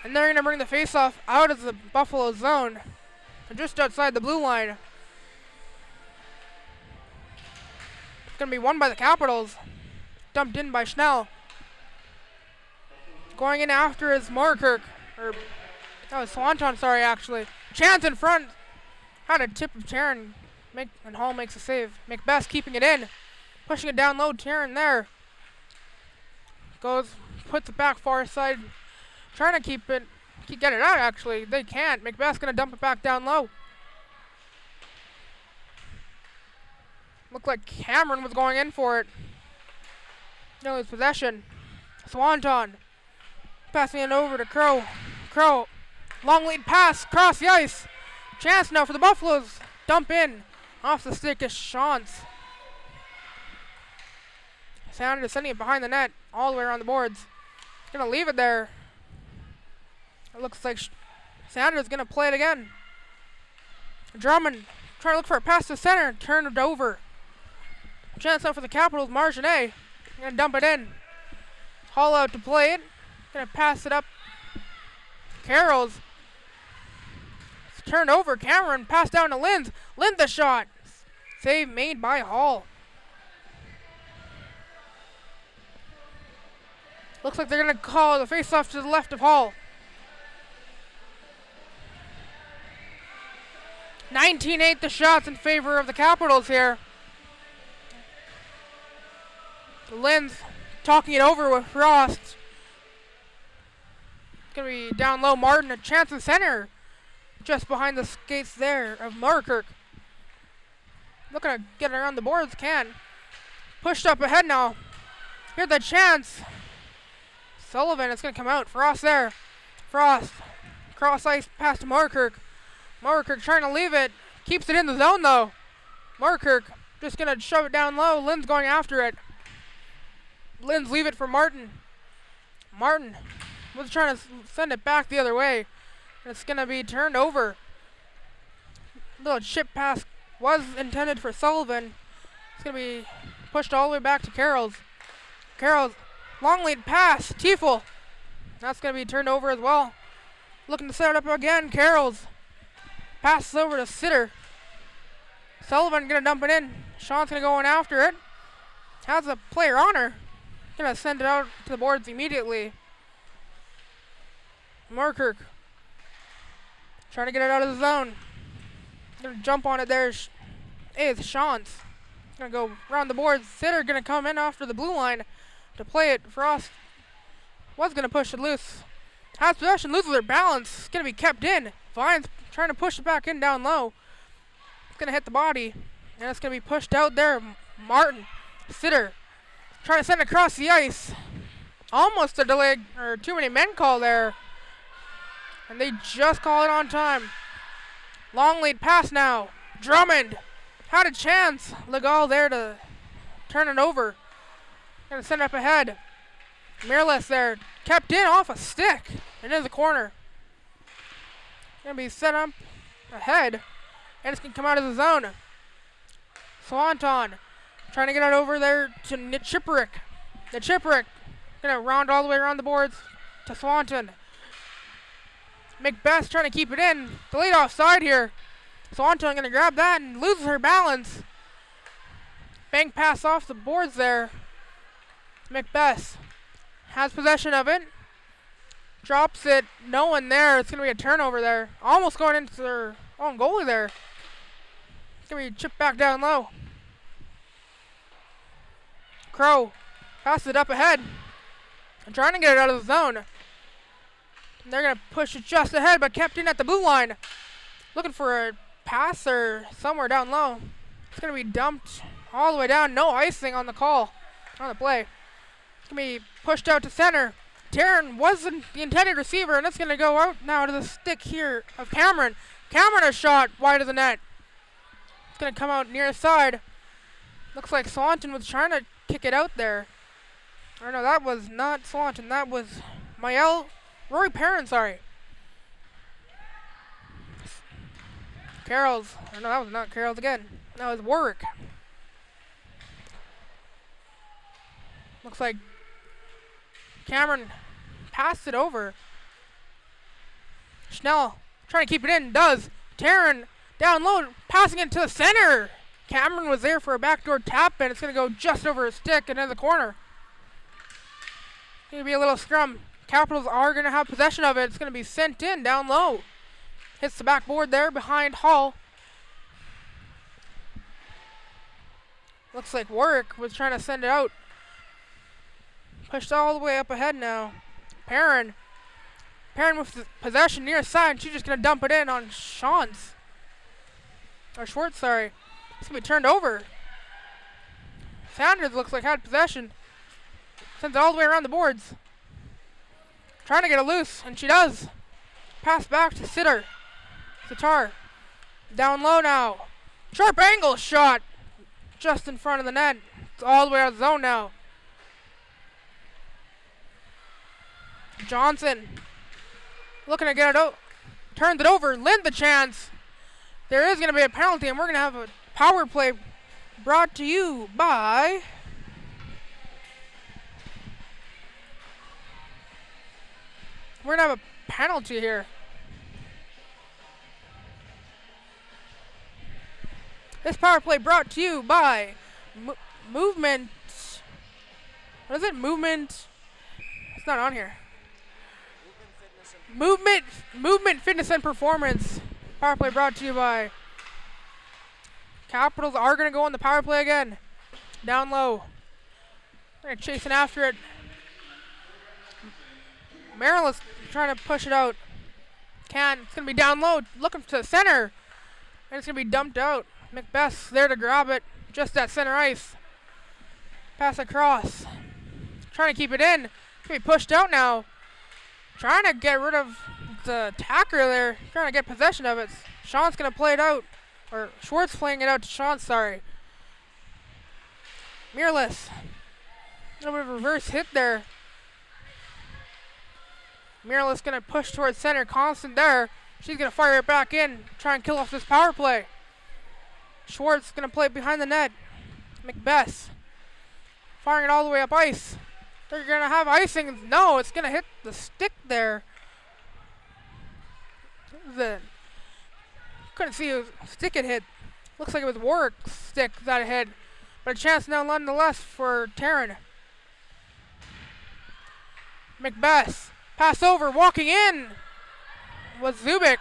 And they're going to bring the faceoff out of the Buffalo zone, just outside the blue line. It's going to be won by the Capitals. Dumped in by Schnell. Going in after is Morkirk. Swanton, sorry, actually. Chance in front. Had a tip of Taryn. And Hall makes a save. McBeth keeping it in. Pushing it down low. Taryn there. Puts it back far side. Trying to get it out, actually. They can't. McBeth's going to dump it back down low. Looked like Cameron was going in for it. No, his possession. Swanton. Passing it over to Crow. Crow. Long lead pass. Across the ice. Chance now for the Buffaloes. Dump in. Off the stick is Shantz. Sanders sending it behind the net. All the way around the boards. Going to leave it there. It looks like Sanders going to play it again. Drummond trying to look for a pass to center. Turned it over. Chance out for the Capitals. Martinet. Going to dump it in. Hall out to play it. Going to pass it up. Carroll's. It's turned over. Cameron passed down to Linz. Linz the shot. Save made by Hall. Looks like they're going to call the face-off to the left of Hall. 19-8 the shots in favor of the Capitals here. Linz talking it over with Frost. It's going to be down low. Martin, a chance in center. Just behind the skates there of Markirk. Looking to get around the boards, can. Pushed up ahead now. Here's the chance. Sullivan, it's going to come out. Frost there. Frost. Cross ice pass to Markirk. Markirk trying to leave it. Keeps it in the zone, though. Markirk just going to shove it down low. Lynn's going after it. Lynn's leave it for Martin. Martin was trying to send it back the other way. It's going to be turned over. Little chip pass was intended for Sullivan. It's going to be pushed all the way back to Carroll's. Carroll's long lead pass. Tiefel. That's going to be turned over as well. Looking to set it up again. Carroll's. Passes over to Sitter. Sullivan going to dump it in. Sean's going to go in after it. Has a player on her. Going to send it out to the boards immediately. Markirk. Trying to get it out of the zone. Going to jump on it there. Is Shantz. Going to go around the boards. Sitter going to come in after the blue line to play it. Frost was going to push it loose. Has possession, loses their balance. It's going to be kept in. Vine's trying to push it back in down low. It's going to hit the body. And it's going to be pushed out there. Martin. Sitter. Trying to send it across the ice. Almost a delay or too many men call there. And they just call it on time. Long lead pass now. Drummond. Had a chance. Legal there to turn it over. Going to send it up ahead. Miralles there. Kept in off a stick. Into the corner. Going to be set up ahead. And it's going to come out of the zone. Swanton. Trying to get it over there to Nichiprick. Nichiprick. Going to round all the way around the boards to Swanton. McBeth trying to keep it in. Delayed offside here. Swanton going to grab that and loses her balance. Bank pass off the boards there. McBeth has possession of it. Drops it. No one there. It's going to be a turnover there. Almost going into their own goalie there. It's going to be chipped back down low. Crow passes it up ahead. And trying to get it out of the zone. And they're going to push it just ahead, but kept in at the blue line. Looking for a pass or somewhere down low. It's going to be dumped all the way down. No icing on the call. On the play. It's going to be pushed out to center. Taryn wasn't the intended receiver, and it's going to go out now to the stick here of Cameron. Cameron a shot wide of the net. It's going to come out near the side. Looks like Swanton was trying to kick it out there. Or no, that was not Swanton. That was Rory Perrin, sorry. Carroll's. Or no, that was not Carroll's again. That was Warwick. Looks like Cameron passed it over. Schnell trying to keep it in. Does. Taryn down low. Passing it to the center. Cameron was there for a backdoor tap, and it's going to go just over his stick and in the corner. Going to be a little scrum. Capitals are going to have possession of it. It's going to be sent in down low. Hits the backboard there behind Hall. Looks like Warwick was trying to send it out. Pushed all the way up ahead now. Perrin with the possession near side. She's just going to dump it in on Schwartz, sorry. It's going to be turned over. Sanders looks like had possession. Sends it all the way around the boards. Trying to get it loose, and she does. Pass back to Sitar. Down low now. Sharp angle shot. Just in front of the net. It's all the way out of the zone now. Johnson looking to get it out. Turns it over. Lind the chance. There is going to be a penalty, and we're going to have a power play brought to you by we're going to have a penalty here. This power play brought to you by Movement. What is it? Movement. It's not on here. Movement Fitness and Performance. Power play brought to you by Capitals are going to go on the power play again. Down low. They're chasing after it. Maryland's trying to push it out. It's going to be down low. Looking to the center. And it's going to be dumped out. Macbeth's there to grab it. Just at center ice. Pass across. Trying to keep it in. It's going to be pushed out now. Trying to get rid of the attacker there. Trying to get possession of it. Sean's going to play it out. Or Schwartz playing it out to Sean, sorry. Miraless. A little bit of a reverse hit there. Miraless going to push towards center. Constant there. She's going to fire it back in. Try and kill off this power play. Schwartz going to play behind the net. Macbeth. Firing it all the way up ice. They're going to have icing. No, it's going to hit the stick there. Couldn't see whose stick it hit. Looks like it was Warwick's stick that it hit. But a chance now nonetheless for Taryn. Macbeth. Pass over. Walking in was Zubik.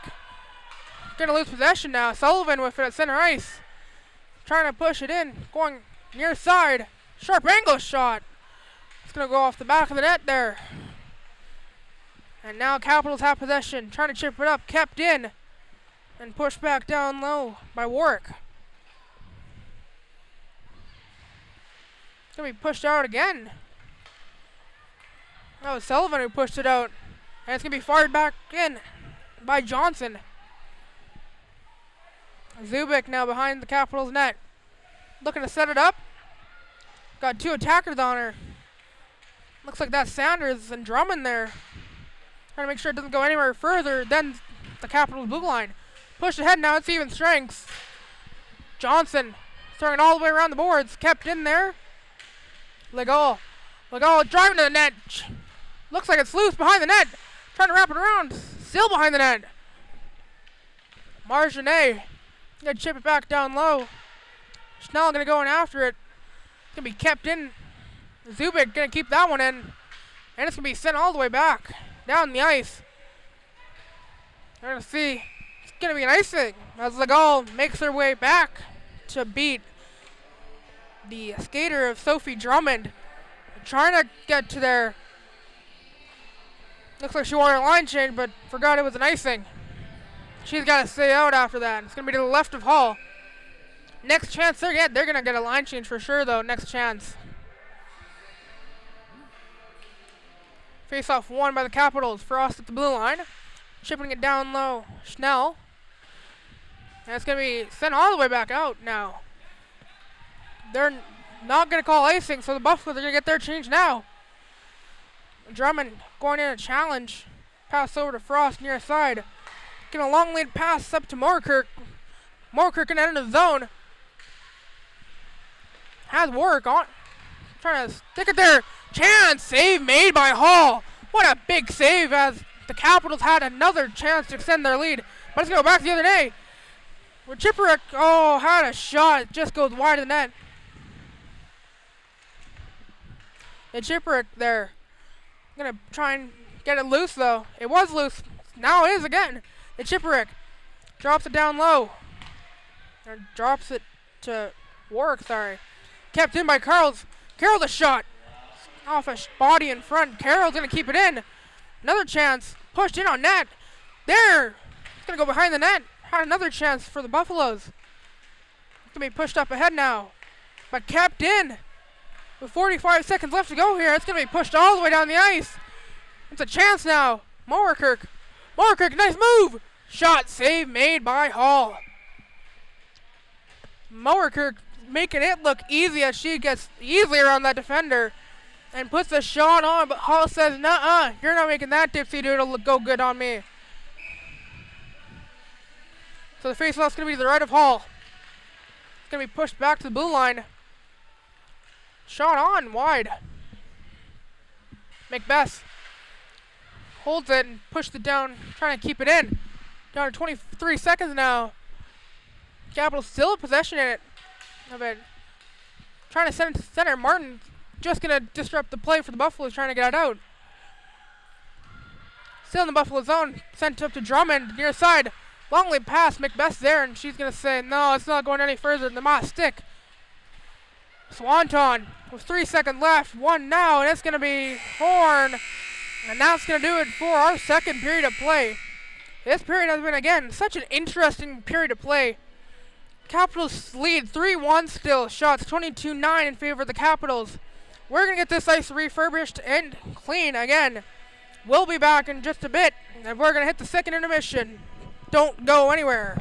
Going to lose possession now. Sullivan with it at center ice. Trying to push it in. Going near side. Sharp angle shot. It's going to go off the back of the net there. And now Capitals have possession. Trying to chip it up. Kept in. And pushed back down low by Warwick. It's going to be pushed out again. That was Sullivan who pushed it out. And it's going to be fired back in by Johnson. Zubik now behind the Capitals net. Looking to set it up. Got two attackers on her. Looks like that's Sanders and Drummond there. Trying to make sure it doesn't go anywhere further than the Capitals blue line. Pushed ahead now, it's even strengths. Johnson throwing it all the way around the boards. Kept in there. Legault driving to the net. Looks like it's loose behind the net. Trying to wrap it around. Still behind the net. Marginet. Gonna chip it back down low. Schnell gonna go in after it. It's gonna be kept in. Zubik gonna keep that one in. And it's gonna be sent all the way back. Down the ice. We're gonna see. It's gonna be an icing as Legault makes her way back to beat the skater of Sophie Drummond. Trying to get to there. Looks like she wanted a line change, but forgot it was an icing. She's got to stay out after that. It's going to be to the left of Hall. Next chance they're going to get a line change for sure, though. Next chance. Face-off won by the Capitals. Frost at the blue line. Chipping it down low. Schnell. And it's going to be sent all the way back out now. They're not going to call icing, so the Buffaloes are going to get their change now. Drummond going in a challenge. Pass over to Frost near side. Getting a long lead pass up to Moorkirk. Moorkirk gonna enter the zone. Has work on. Trying to stick it there. Chance. Save made by Hall. What a big save as the Capitals had another chance to extend their lead. But it's going to go back the other day. Where Chipperick, had a shot. It just goes wide of the net. And Chipperick there. Going to try and get it loose, though. It was loose. Now it is again. And Chipperick drops it down low. Or drops it to Warwick, sorry. Kept in by Carl's. Carroll the shot. Off a body in front. Carroll's going to keep it in. Another chance. Pushed in on net. There. It's going to go behind the net. Had another chance for the Buffaloes. It's going to be pushed up ahead now. But kept in. With 45 seconds left to go here, it's going to be pushed all the way down the ice. It's a chance now. Moorkirk. Moorkirk, nice move. Shot save made by Hall. Moorkirk making it look easy as she gets easily around that defender and puts the shot on, but Hall says, nuh-uh, you're not making that dipsy doodle go good on me. So the face-off's going to be to the right of Hall. It's going to be pushed back to the blue line. Shot on, wide. Macbeth holds it and pushed it down, trying to keep it in. Down to 23 seconds now. Capitals still in possession in it. Of it. Trying to send it to center. Martin just going to disrupt the play for the Buffaloes, trying to get it out. Still in the Buffalo zone. Sent up to Drummond near side. Long lead pass. Macbeth there, and she's going to say, no, it's not going any further than the Moss stick. Swanton with 3 seconds left. One now, and it's going to be Horn. And that's going to do it for our second period of play. This period has been, again, such an interesting period of play. Capitals lead 3-1 still. Shots 22-9 in favor of the Capitals. We're going to get this ice refurbished and clean again. We'll be back in just a bit, and we're going to hit the second intermission. Don't go anywhere.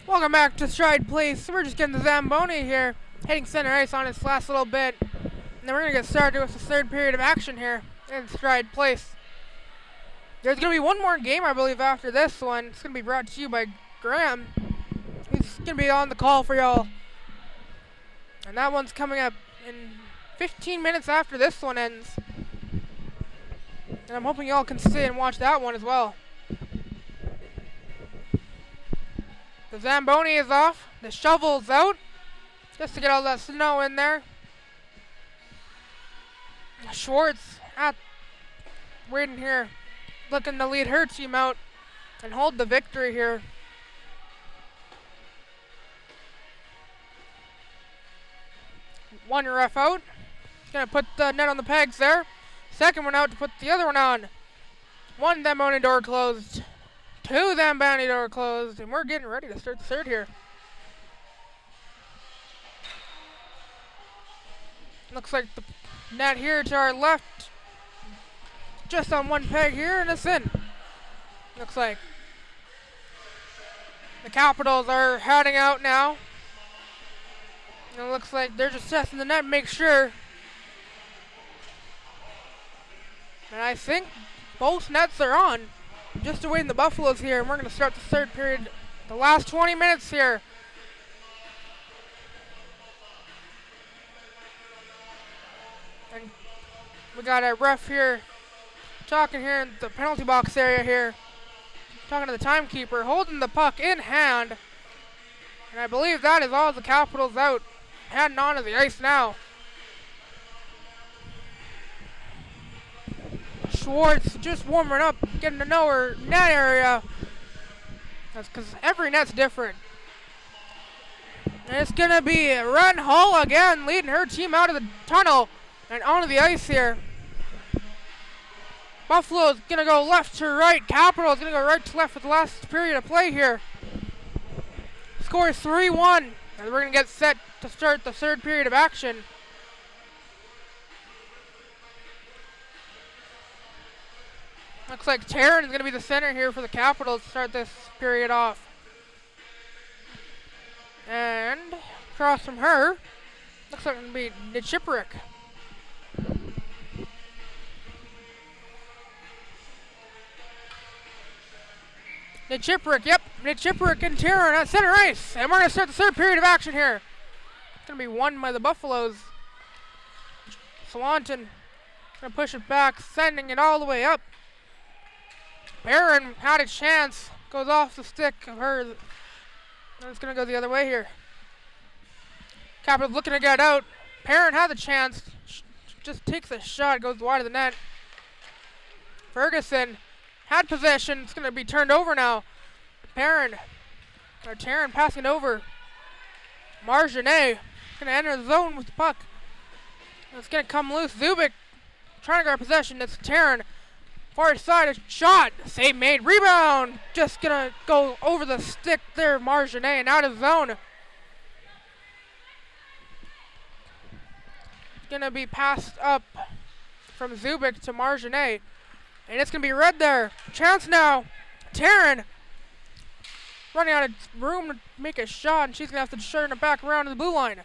Welcome back to Stride Place. We're just getting the Zamboni here, hitting center ice on its last little bit. And then we're going to get started with the third period of action here in Stride Place. There's going to be one more game, I believe, after this one. It's going to be brought to you by Graham. He's going to be on the call for y'all. And that one's coming up in 15 minutes after this one ends. And I'm hoping y'all can stay and watch that one as well. The Zamboni is off. The shovel's out. Just to get all that snow in there. Schwartz waiting here. Looking to lead her team out and hold the victory here. One ref out. Gonna put the net on the pegs there. Second one out to put the other one on. One Zamboni door closed. Two Zamboni door closed. And we're getting ready to start the third here. Looks like the net here to our left. Just on one peg here, and it's in. Looks like the Capitals are heading out now. And it looks like they're just testing the net, make sure. And I think both nets are on. Just awaiting the Buffaloes here, and we're going to start the third period. The last 20 minutes here. And we got a ref here talking here in the penalty box area here. Talking to the timekeeper, holding the puck in hand. And I believe that is all the Capitals out. Heading onto the ice now. Schwartz just warming up, getting to know her net area. That's because every net's different. And it's going to be Ren Hall again, leading her team out of the tunnel and onto the ice here. Buffalo's going to go left to right. Capitals going to go right to left for the last period of play here. Score is 3-1. And we're going to get set to start the third period of action. Looks like Taryn is going to be the center here for the Capitals to start this period off. And across from her, looks like it's going to be Nichiprick. Nichiprick, yep. Nichiprick and Taryn at center ice. And we're going to start the third period of action here. It's going to be won by the Buffaloes. Swanton going to push it back, sending it all the way up. Barron had a chance. Goes off the stick of her. And it's going to go the other way here. Capitals looking to get out. Barron had the chance. Just takes a shot. Goes wide of the net. Ferguson had possession. It's going to be turned over now. Taryn passing it over. Marginet going to enter the zone with the puck. It's going to come loose. Zubik trying to grab possession. It's Taryn. Far side, a shot. Save made. Rebound. Just going to go over the stick there, Marginet, and out of zone. Going to be passed up from Zubik to Marginet. And it's going to be red there. Chance now. Taryn running out of room to make a shot, and she's going to have to turn it back around to the blue line.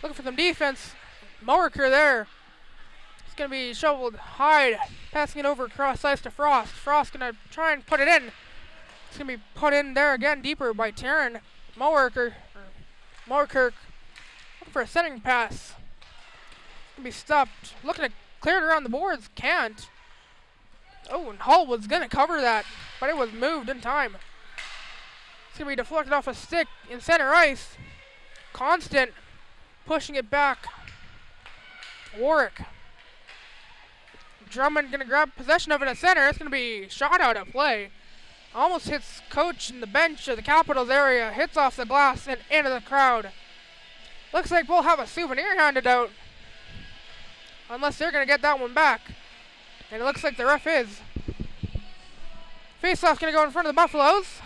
Looking for some defense. Mowerker there. It's going to be shoveled high, passing it over across ice to Frost. Frost going to try and put it in. It's going to be put in there again, deeper by Taryn. Mowerker looking for a centering pass. It's going to be stopped. Looking to clear it around the boards. Can't. Oh, and Hull was going to cover that, but it was moved in time. It's going to be deflected off a stick in center ice. Constant pushing it back. Warwick. Drummond going to grab possession of it at center. It's going to be shot out of play. Almost hits coach in the bench of the Capitals area. Hits off the glass and into the crowd. Looks like we'll have a souvenir handed out. Unless they're going to get that one back. And it looks like the ref is. Face-off's going to go in front of the Buffaloes.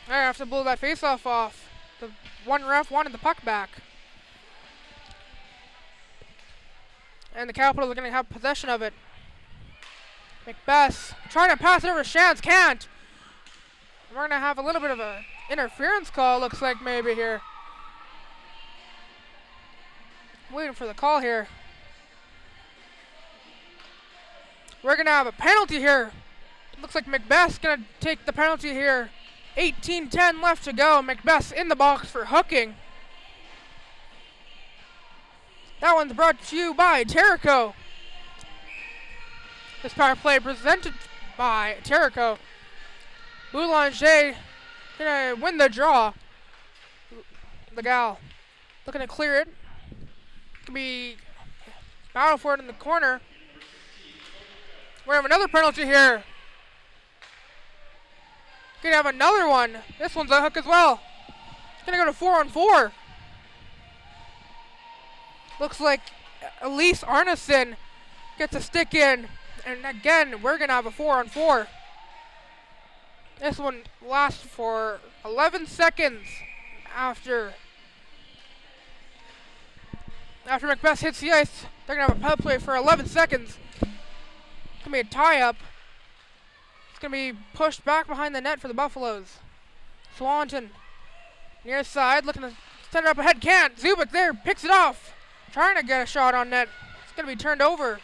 I have to blow that face-off off. The one ref wanted the puck back. And the Capitals are going to have possession of it. Macbeth trying to pass it over to Shantz. Can't. We're going to have a little bit of an interference call, looks like maybe here. Waiting for the call here. We're going to have a penalty here. Looks like Macbeth's going to take the penalty here. 18-10 left to go. Macbeth's in the box for hooking. That one's brought to you by Terrico. This power play presented by Terrico. Boulanger gonna win the draw. Legal looking to clear it. Could be battle for it in the corner. We have another penalty here. Gonna have another one. This one's a hook as well. It's gonna go to 4-on-4. Looks like Elise Arneson gets a stick in. And again, we're gonna have a 4-on-4. This one lasts for 11 seconds after Macbeth hits the ice. They're gonna have a power play for 11 seconds. It's gonna be a tie-up. It's going to be pushed back behind the net for the Buffaloes. Swanton, near side, looking to send it up ahead. Can't. Zubik there, picks it off. Trying to get a shot on net. It's going to be turned over.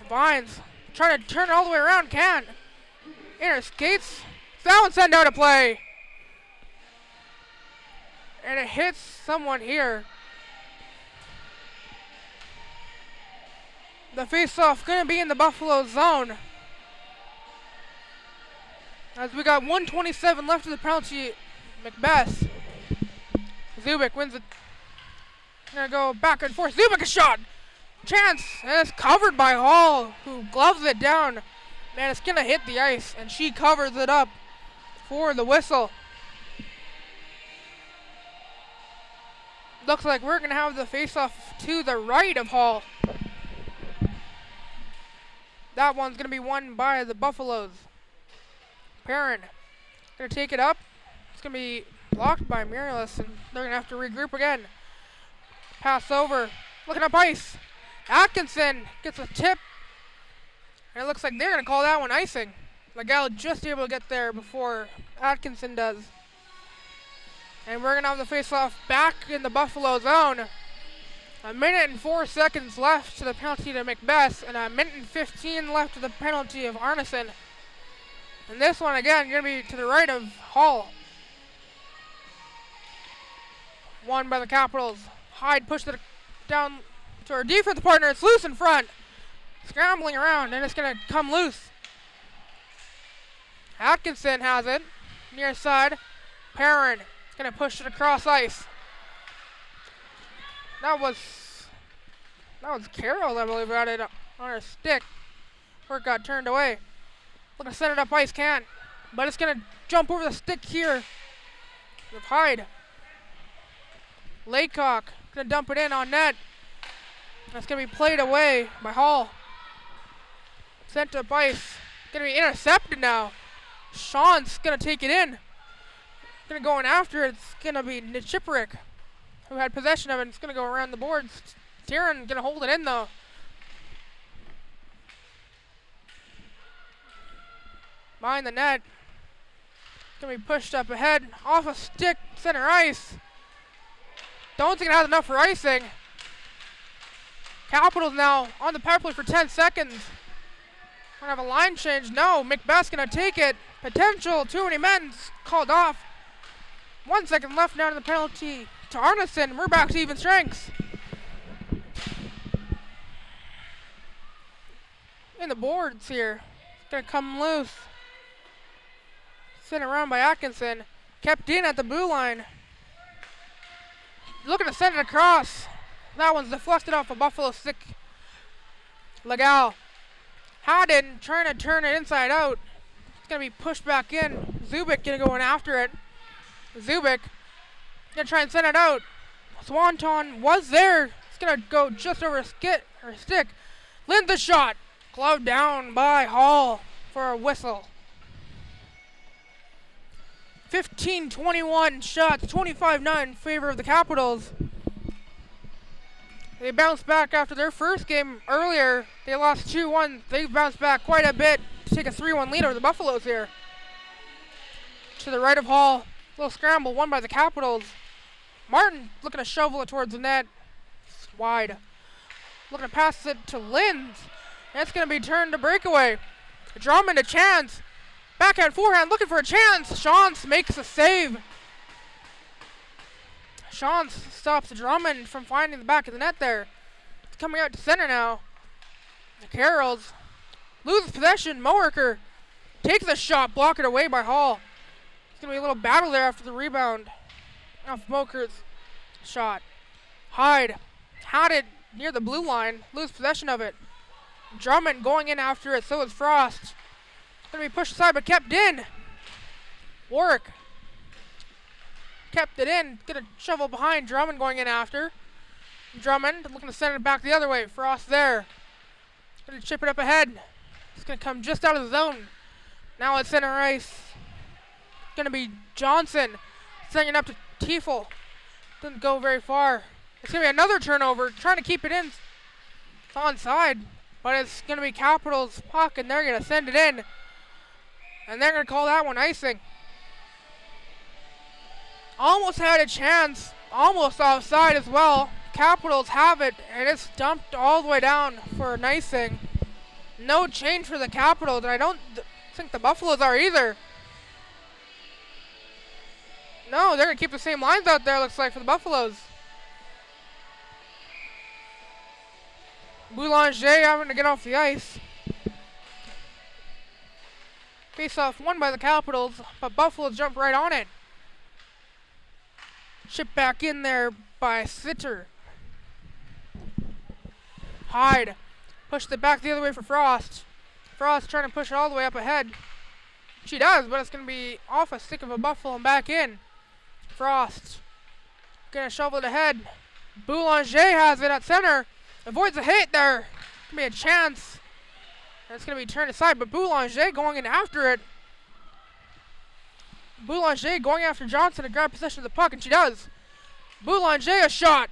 Vines, trying to turn it all the way around. Can't. Inner skates. That one sent out a play. And it hits someone here. The faceoff going to be in the Buffalo zone. As we got 1:27 left of the penalty, Macbeth. Zubik wins it. Gonna go back and forth. Zubik a shot. Chance, and it's covered by Hall, who gloves it down. Man, it's gonna hit the ice, and she covers it up for the whistle. Looks like we're gonna have the face-off to the right of Hall. That one's gonna be won by the Buffaloes. Perrin gonna take it up. It's gonna be blocked by Murilis, and they're gonna have to regroup again. Pass over, looking up ice. Atkinson gets a tip, and it looks like they're gonna call that one icing. Legal just able to get there before Atkinson does. And we're gonna have the face-off back in the Buffalo zone. 1 minute and 4 seconds left to the penalty to Macbeth, and 1 minute and 15 left to the penalty of Arneson. And this one, again, going to be to the right of Hall. Won by the Capitals. Hyde pushed it down to our defensive partner. It's loose in front. Scrambling around, and it's going to come loose. Atkinson has it. Near side. Perrin is going to push it across ice. That was Carroll, I believe, got it on her stick. Before it got turned away. Looking to send it up ice, can't. But it's going to jump over the stick here with Hyde. Laycock going to dump it in on net. That's going to be played away by Hall. Sent up ice. Going to be intercepted now. Sean's going to take it in. Going to go in after it. It's going to be Nichiparik, who had possession of it. It's going to go around the boards. Tyron going to hold it in, though. Behind the net. Gonna be pushed up ahead. Off a stick. Center ice. Don't think it has enough for icing. Capitals now on the power play for 10 seconds. Gonna have a line change. No. Macbeth's gonna take it. Potential. Too many men. Called off. 1 second left now to the penalty to Arneson. We're back to even strengths. In the boards here. It's gonna come loose. Sent around by Atkinson. Kept in at the blue line. Looking to send it across. That one's deflected off a Buffalo stick. Legal. Haddon trying to turn it inside out. It's going to be pushed back in. Zubik going to go in after it. Zubik going to try and send it out. Swanton was there. It's going to go just over a stick. Lin's the shot. Gloved down by Hall for a whistle. 15-21 shots, 25-9 in favor of the Capitals. They bounced back after their first game earlier. They lost 2-1. They've bounced back quite a bit to take a 3-1 lead over the Buffaloes here. to the right of Hall. Little scramble, won by the Capitals. Martin looking to shovel it towards the net. It's wide. Looking to pass it to Linz. It's going to be turned to breakaway. Drummond a chance. Backhand, forehand, looking for a chance. Shantz makes a save. Shantz stops Drummond from finding the back of the net there. It's coming out to center now. The Carrolls loses possession. Mowerker takes the shot, blocked it away by Hall. It's going to be a little battle there after the rebound off Mowerker's shot. Hyde had it near the blue line, lose possession of it. Drummond going in after it, so is Frost. Going to be pushed aside, but kept in. Warwick kept it in. Get a shovel behind. Drummond going in after. Drummond looking to send it back the other way. Frost there. Going to chip it up ahead. It's going to come just out of the zone. Now it's center ice. Going to be Johnson sending it up to Tiefel. Doesn't go very far. It's going to be another turnover. Trying to keep it in. It's onside. But it's going to be Capitals' puck, and they're going to send it in. And they're going to call that one icing. Almost had a chance. Almost offside as well. Capitals have it, and it's dumped all the way down for an icing. No change for the Capitals, and I don't think the Buffaloes are either. No, they're going to keep the same lines out there, looks like, for the Buffaloes. Boulanger having to get off the ice. Face-off won by the Capitals, but Buffalo jump right on it. Chip back in there by Sitter. Hyde pushed it back the other way for Frost. Frost trying to push it all the way up ahead. She does, but it's going to be off a stick of a Buffalo and back in. Frost going to shovel it ahead. Boulanger has it at center. Avoids a hit there. Going to be a chance. And it's going to be turned aside, but Boulanger going in after it. Boulanger going after Johnson to grab possession of the puck, and she does. Boulanger a shot.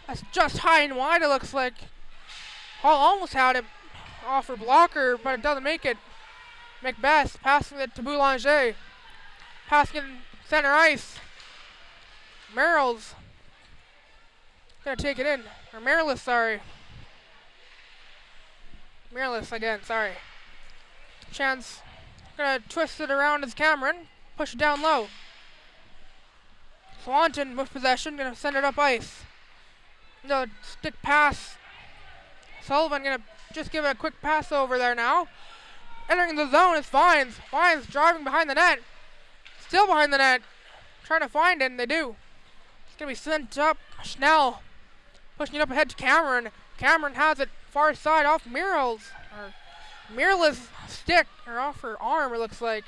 That's just high and wide, it looks like. Hall almost had it off her blocker, but it doesn't make it. Macbeth passing it to Boulanger. Passing it center ice. Merrill's going to take it in. Or Marillis, sorry. Marillis again, sorry. Chance. Going to twist it around as Cameron. Push it down low. Swanton with possession. Going to send it up ice. No stick pass. Sullivan going to just give it a quick pass over there now. Entering the zone is Vines. Vines driving behind the net. Still behind the net. Trying to find it, and they do. It's going to be sent up. Schnell pushing it up ahead to Cameron. Cameron has it far side off Mirla's stick, or off her arm, it looks like.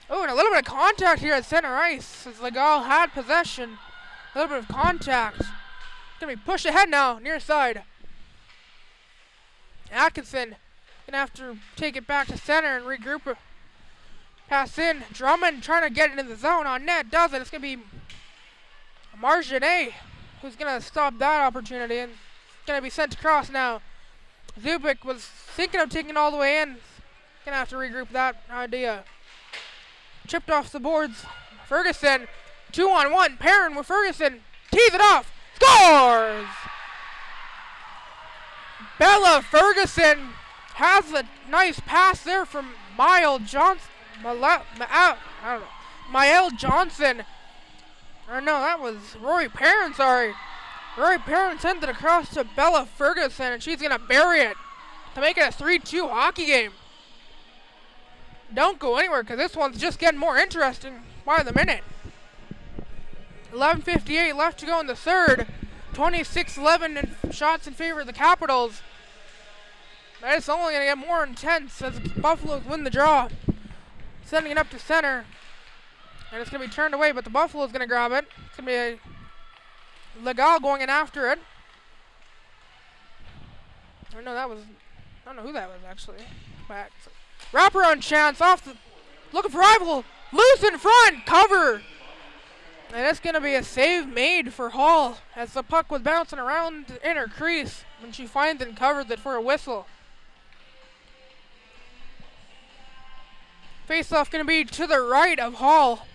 Oh, and a little bit of contact here at center ice as Legal had possession. A little bit of contact. Going to be pushed ahead now, near side. Atkinson going to have to take it back to center and regroup it. Pass in. Drummond trying to get it in the zone on net. Does it. It's going to be Marginet who's going to stop that opportunity, and going to be sent across now. Zubik was thinking of taking it all the way in. Going to have to regroup that idea. Chipped off the boards. Ferguson, 2-on-1. Perrin with Ferguson. Tees it off. Scores! Bella Ferguson has a nice pass there from Mael Johnson. Mael Johnson. Or no, that was Rory Perrin, sorry. Rory Perrin sent it across to Bella Ferguson, and she's going to bury it to make it a 3-2 hockey game. Don't go anywhere, because this one's just getting more interesting by the minute. 11:58 left to go in the third. 26-11 shots in favor of the Capitals. But it's only going to get more intense as the Buffaloes win the draw. Sending it up to center. And it's going to be turned away, but the Buffalo's going to grab it. It's going to be Legal going in after it. I don't know who that was, actually. Back. Wraparound chance off the... Looking for rival. Loose in front. Cover. And it's going to be a save made for Hall as the puck was bouncing around in her crease when she finds and covers it for a whistle. Face-off going to be to the right of Hall.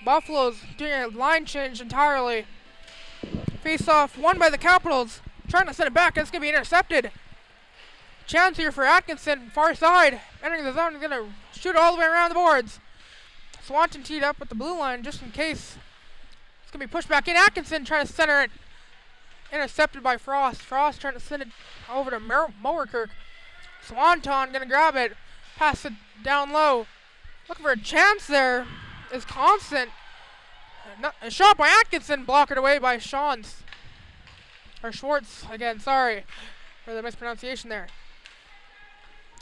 Buffalo's doing a line change entirely. Face-off won by the Capitals. Trying to send it back. It's going to be intercepted. Chance here for Atkinson. Far side. Entering the zone. He's going to shoot it all the way around the boards. Swanton teed up with the blue line just in case. It's going to be pushed back in. Atkinson trying to center it. Intercepted by Frost. Frost trying to send it over to Mowerkirk. Swanton going to grab it. Pass it down low. Looking for a chance there. Is Constant. A shot by Atkinson. Blocked away by Schwartz again. Sorry for the mispronunciation there.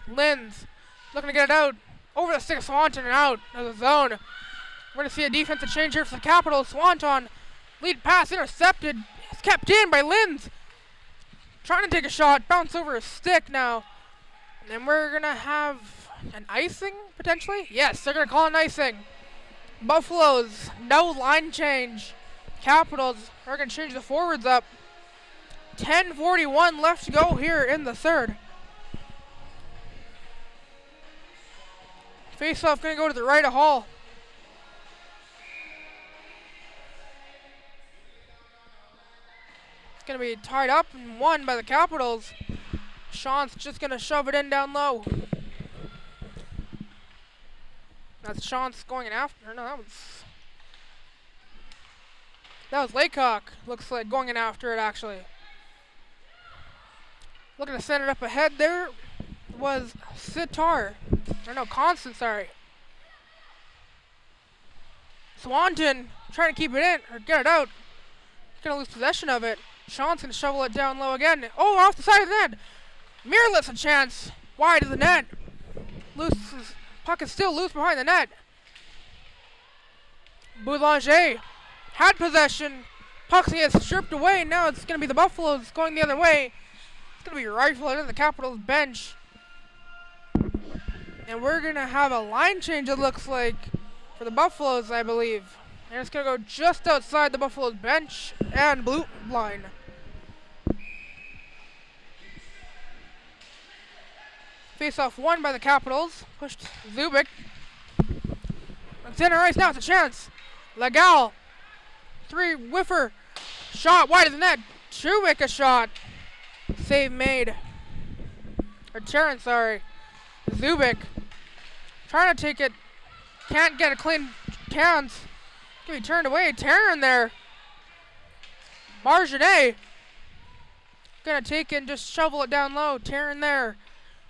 Linz looking to get it out. Over the stick of Swanton and out of the zone. We're going to see a defensive change here for the Capitals. Swanton. Lead pass intercepted. It's kept in by Linz. Trying to take a shot. Bounce over a stick now. And we're going to have an icing, potentially? Yes, they're going to call an icing. Buffaloes, no line change. Capitals are going to change the forwards up. 10:41 left to go here in the third. Face-off going to go to the right of Hall. It's going to be tied up and won by the Capitals. Sean's just going to shove it in down low. That's Sean's going in after. No, that was Laycock. Looks like going in after it, actually. Looking to send it up ahead there was Constant, sorry. Swanton trying to keep it in, or get it out. Gonna lose possession of it. Sean's gonna shovel it down low again. Oh, off the side of the net. Mirrorless a chance. Wide of the net. Puck is still loose behind the net. Boulanger had possession. Puck's gonna get stripped away. Now it's gonna be the Buffaloes going the other way. It's gonna be rifled into the Capitals bench. And we're gonna have a line change, it looks like, for the Buffaloes, I believe. And it's gonna go just outside the Buffaloes bench and blue line. Face-off won by the Capitals. Pushed Zubik. Center ice, now it's a chance. Legal. Whiffer. Shot wide of the net. Chubik a shot. Save made. Or Terran, sorry. Zubik. Trying to take it. Can't get a clean chance. Can be turned away. Terran there. Marginet. Gonna take it and just shovel it down low. Terran there.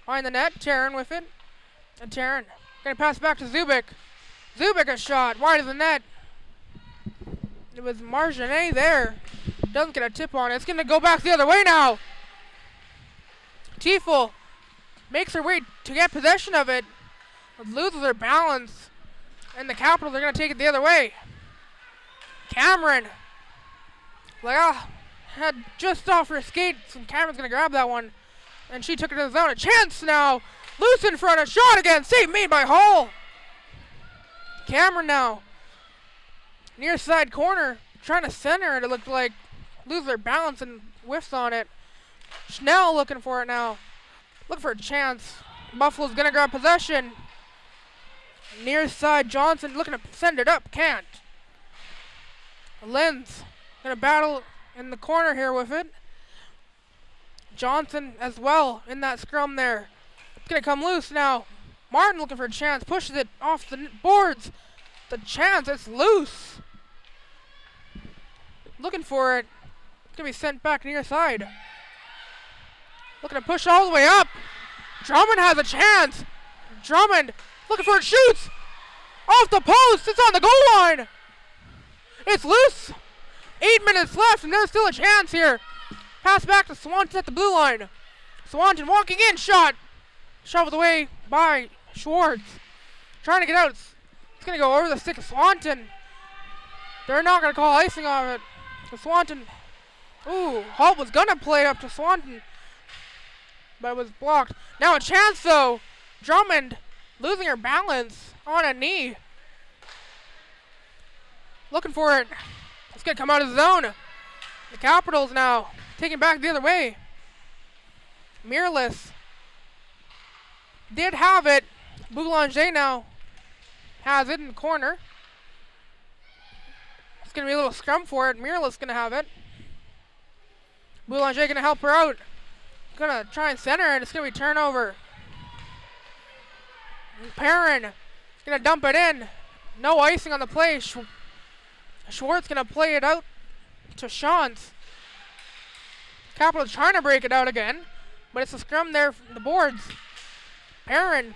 Behind the net, Terran with it. And Terran gonna pass back to Zubik. Zubik a shot, wide of the net. It was Marginet there. Doesn't get a tip on it. It's gonna go back the other way now. Tiefel makes her way to get possession of it. But loses her balance. And the Capitals are gonna take it the other way. Cameron. Had just off her skates, and Cameron's gonna grab that one. And she took it to the zone. A chance now. Loose in front. A shot again. Save made by Hall. Cameron now. Near side corner. Trying to center it, it looked like. Lose their balance and whiffs on it. Schnell looking for it now. Looking for a chance. Buffalo's going to grab possession. Near side. Johnson looking to send it up. Can't. Linz going to battle in the corner here with it. Johnson as well in that scrum there. It's going to come loose now. Martin looking for a chance. Pushes it off the boards. The chance. It's loose. Looking for it. It's going to be sent back near side. Looking to push all the way up. Drummond has a chance. Drummond looking for it. Shoots. Off the post. It's on the goal line. It's loose. 8 minutes left and there's still a chance here. Pass back to Swanton at the blue line. Swanton walking in, shot. Shoveled away by Schwartz. Trying to get out. It's going to go over the stick of Swanton. They're not going to call icing on it. So Swanton. Ooh, Holt was going to play it up to Swanton. But it was blocked. Now a chance though. Drummond losing her balance on a knee. Looking for it. It's going to come out of the zone. The Capitals now taking back the other way. Mirrorless did have it. Boulanger now has it in the corner. It's going to be a little scrum for it. Mirla's going to have it. Boulanger going to help her out. Going to try and center it. It's going to be turnover. Perrin going to dump it in. No icing on the play. Schwartz going to play it out to Shantz. Capitals trying to break it out again, but it's a scrum there from the boards. Perrin.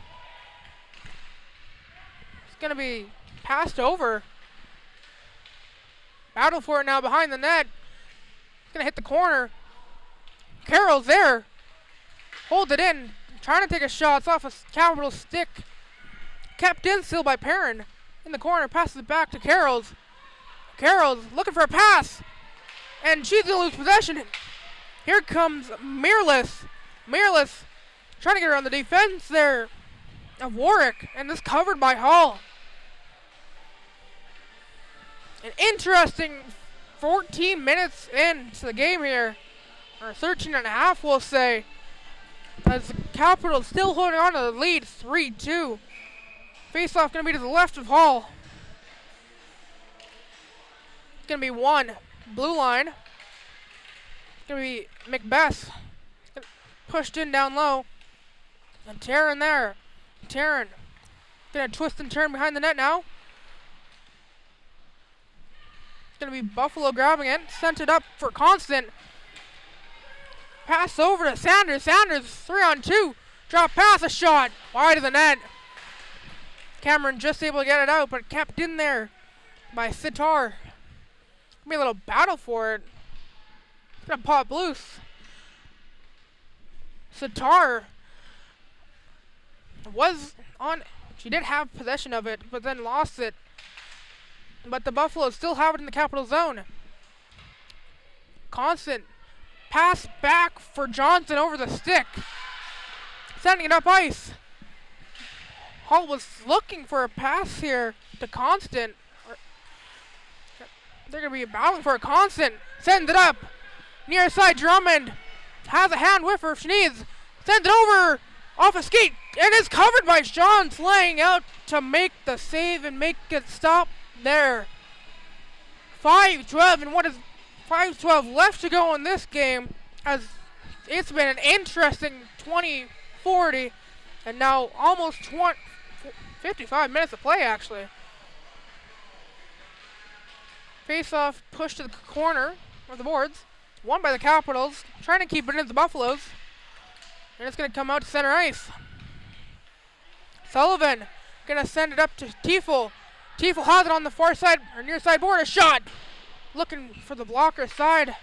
It's going to be passed over. Battle for it now behind the net. It's going to hit the corner. Carroll's there. Holds it in. Trying to take a shot. It's off a Capital stick. Kept in still by Perrin. In the corner. Passes it back to Carroll's. Carroll's looking for a pass. And she's going to lose possession. Here comes Mirlis. Mirlis trying to get around the defense there of Warwick. And this covered by Hall. An interesting 14 minutes into the game here. Or 13 and a half, we'll say. As the Capitals still holding on to the lead, 3-2. Face-off going to be to the left of Hall. It's going to be one. Blue line. It's going to be Macbeth. Pushed in down low. And Taryn there. Taryn going to twist and turn behind the net now. It's going to be Buffalo grabbing it. Sent it up for Constant. Pass over to Sanders. Sanders 3-on-2. Drop pass, a shot. Wide of the net. Cameron just able to get it out, but kept in there by Sitar. Gonna be a little battle for it. It's gonna pop loose. Sitar was on. She did have possession of it, but then lost it. But the Buffaloes still have it in the Capital zone. Constant. Pass back for Johnson over the stick. Sending it up ice. Hall was looking for a pass here to Constant. They're going to be battling for a Constant. Sends it up. Near side, Drummond has a hand with her if she needs. Sends it over off a skate. And it's covered by Shantz, laying out to make the save and make it stop there. 5-12 and what is 5-12 left to go in this game, as it's been an interesting 20-40 and now almost 55 minutes of play actually. Face-off pushed to the corner of the boards. Won by the Capitals. Trying to keep it in the Buffaloes. And it's going to come out to center ice. Sullivan going to send it up to Tiefel. Tiefel has it on the far side, or near side board. A shot. Looking for the blocker side.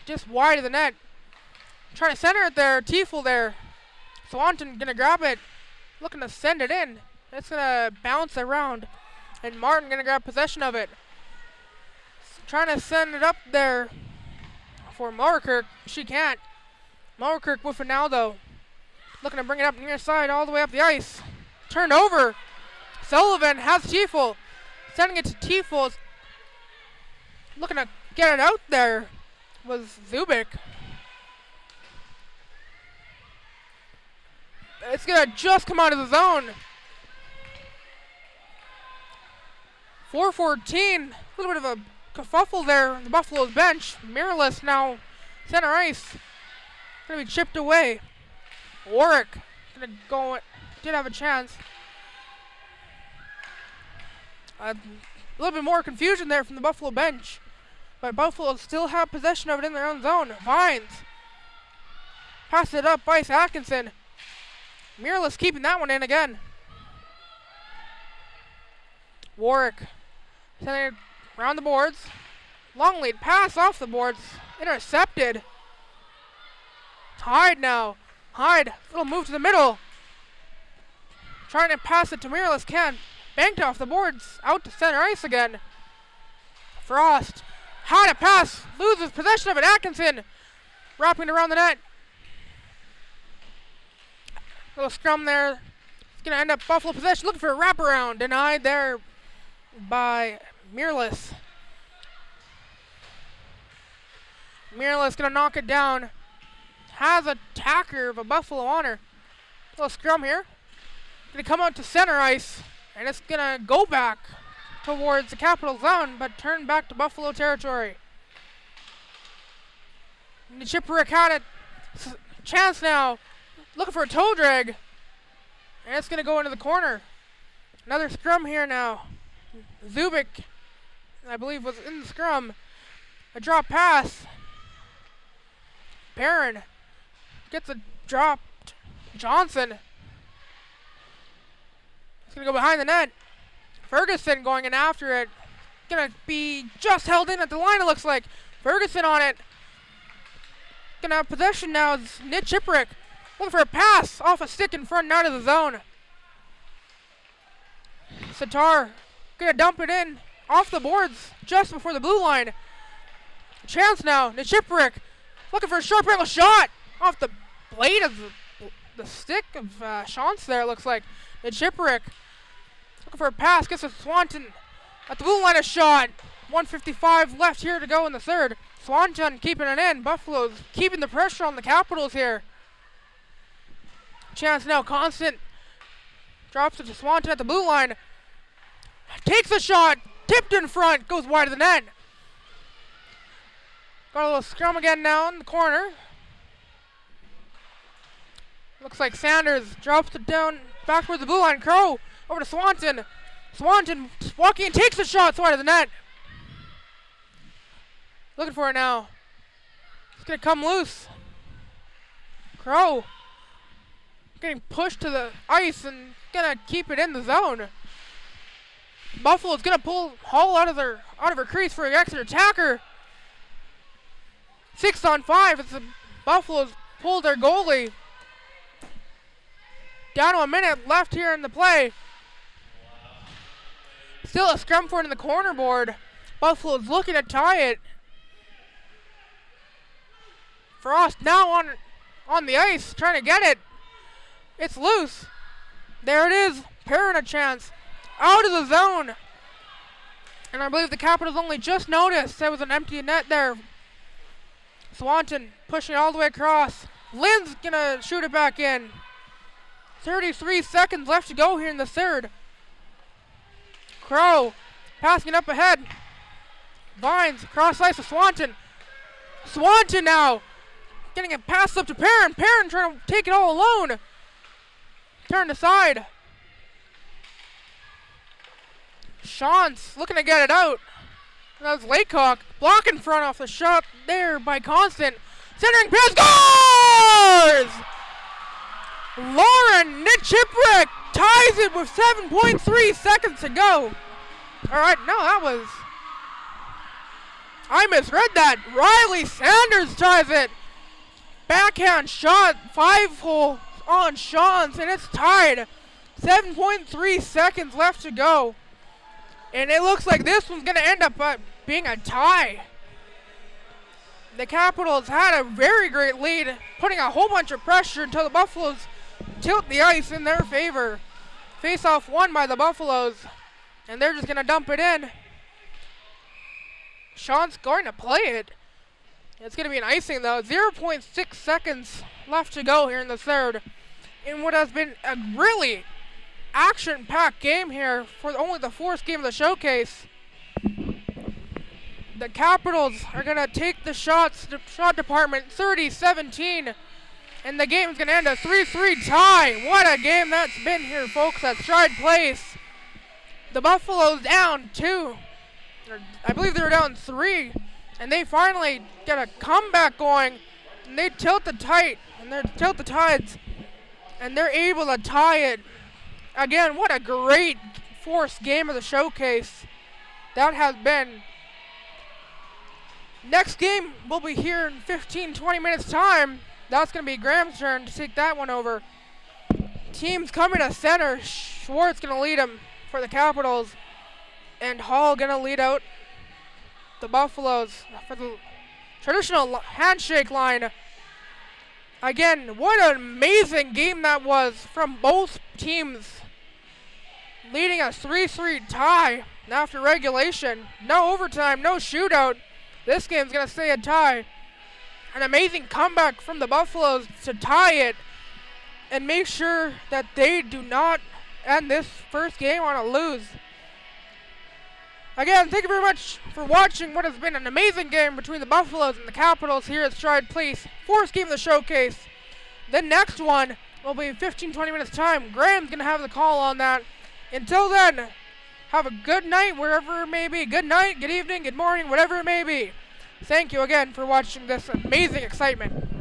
Just wide of the net. Trying to center it there. Tiefel there. Swanton going to grab it. Looking to send it in. It's going to bounce around. And Martin going to grab possession of it. Trying to send it up there for Mauerkirk. She can't. Mauerkirk with it now though. Looking to bring it up near side all the way up the ice. Turned over. Sullivan has Tiefel. Sending it to Tiefel. Looking to get it out there was Zubik. It's going to just come out of the zone. 4:14. A little bit of a kerfuffle there on the Buffalo's bench. Mirrorless now center ice. Going to be chipped away. Warwick going to go. Did have a chance. A little bit more confusion there from the Buffalo bench. But Buffalo still have possession of it in their own zone. Vines. Pass it up. Ice Atkinson. Mirrorless keeping that one in again. Warwick. Sending it around the boards. Long lead pass off the boards. Intercepted. Hyde now. Hyde. Little move to the middle. Trying to pass it to Mirrorless. Can. Banked off the boards. Out to center ice again. Frost. Had a pass. Loses possession of it. Atkinson. Wrapping it around the net. Little scrum there. It's going to end up Buffalo possession. Looking for a wraparound. Denied there by Mirrorless. Mirrorless going to knock it down. Has a tacker of a Buffalo on her. Little scrum here. Gonna come out to center ice, and it's gonna go back towards the Capital zone, but turn back to Buffalo territory. Chippewa had a chance now, looking for a toe drag, and it's gonna go into the corner. Another scrum here now. Zubik, I believe, was in the scrum. A drop pass. Perrin gets a drop. Johnson. It's going to go behind the net. Ferguson going in after it. Going to be just held in at the line, it looks like. Ferguson on it. Going to have possession now. It's Nick Chiprick looking for a pass off a stick in front and out of the zone. Sitar going to dump it in off the boards just before the blue line. Chance now. Nick Chiprick looking for a sharp angle shot off the blade of the stick of Shantz there, it looks like. Nick Chiprick looking for a pass. Gets a Swanton at the blue line, a shot. 1:55 left here to go in the third. Swanton keeping it in. Buffalo's keeping the pressure on the Capitals here. Chance now, Constant. Drops it to Swanton at the blue line. Takes a shot. Tipped in front. Goes wide of the net. Got a little scrum again now in the corner. Looks like Sanders drops it down back towards the blue line. Crow over to Swanton. Swanton walking and takes a shot wide of the net. Looking for it now. It's going to come loose. Crow getting pushed to the ice and going to keep it in the zone. Buffalo's going to pull Hall out of her crease for an extra attacker. 6-on-5. It's the Buffalo's pulled their goalie. Down to a minute left here in the play. Still a scrum for it in the corner board. Buffalo's looking to tie it. Frost now on the ice, trying to get it. It's loose. There it is. Perrin a chance. Out of the zone. And I believe the Capitals only just noticed there was an empty net there. Swanton pushing it all the way across. Lynn's gonna shoot it back in. 33 seconds left to go here in the third. Crow passing it up ahead. Vines cross ice to Swanton. Swanton now getting a pass up to Perrin. Perrin trying to take it all alone. Turned aside. Shantz looking to get it out. That was Laycock. Block in front off the shot there by Constant. Centering pass. Scores! Lauren Nichiprick ties it with 7.3 seconds to go. Alright, no, that was... I misread that. Riley Sanders ties it. Backhand shot, 5-hole on Shantz, and it's tied. 7.3 seconds left to go. And it looks like this one's going to end up being a tie. The Capitals had a very great lead, putting a whole bunch of pressure until the Buffaloes tilt the ice in their favor. Face-off won by the Buffaloes, and they're just going to dump it in. Sean's going to play it. It's going to be an icing, though. 0.6 seconds left to go here in the third. In what has been a really action-packed game here for only the fourth game of the showcase. The Capitals are going to take the shot department 30-17. And the game's going to end a 3-3 tie. What a game that's been here, folks, at Stride Place. The Buffaloes down 2. I believe they were down 3. And they finally get a comeback going. And they tilt the tides. And they're able to tie it. Again, what a great fourth game of the showcase that has been. Next game will be here in 15-20 minutes time. That's going to be Graham's turn to take that one over. Teams coming to center. Schwartz going to lead him for the Capitals. And Hall going to lead out the Buffaloes for the traditional handshake line. Again, what an amazing game that was from both teams. Leading a 3-3 tie after regulation. No overtime, no shootout. This game's going to stay a tie. An amazing comeback from the Buffaloes to tie it and make sure that they do not end this first game on a lose. Again, thank you very much for watching what has been an amazing game between the Buffaloes and the Capitals here at Stride Place. Fourth game of the showcase. The next one will be in 15-20 minutes time. Graham's going to have the call on that. Until then, have a good night wherever it may be. Good night, good evening, good morning, whatever it may be. Thank you again for watching this amazing excitement.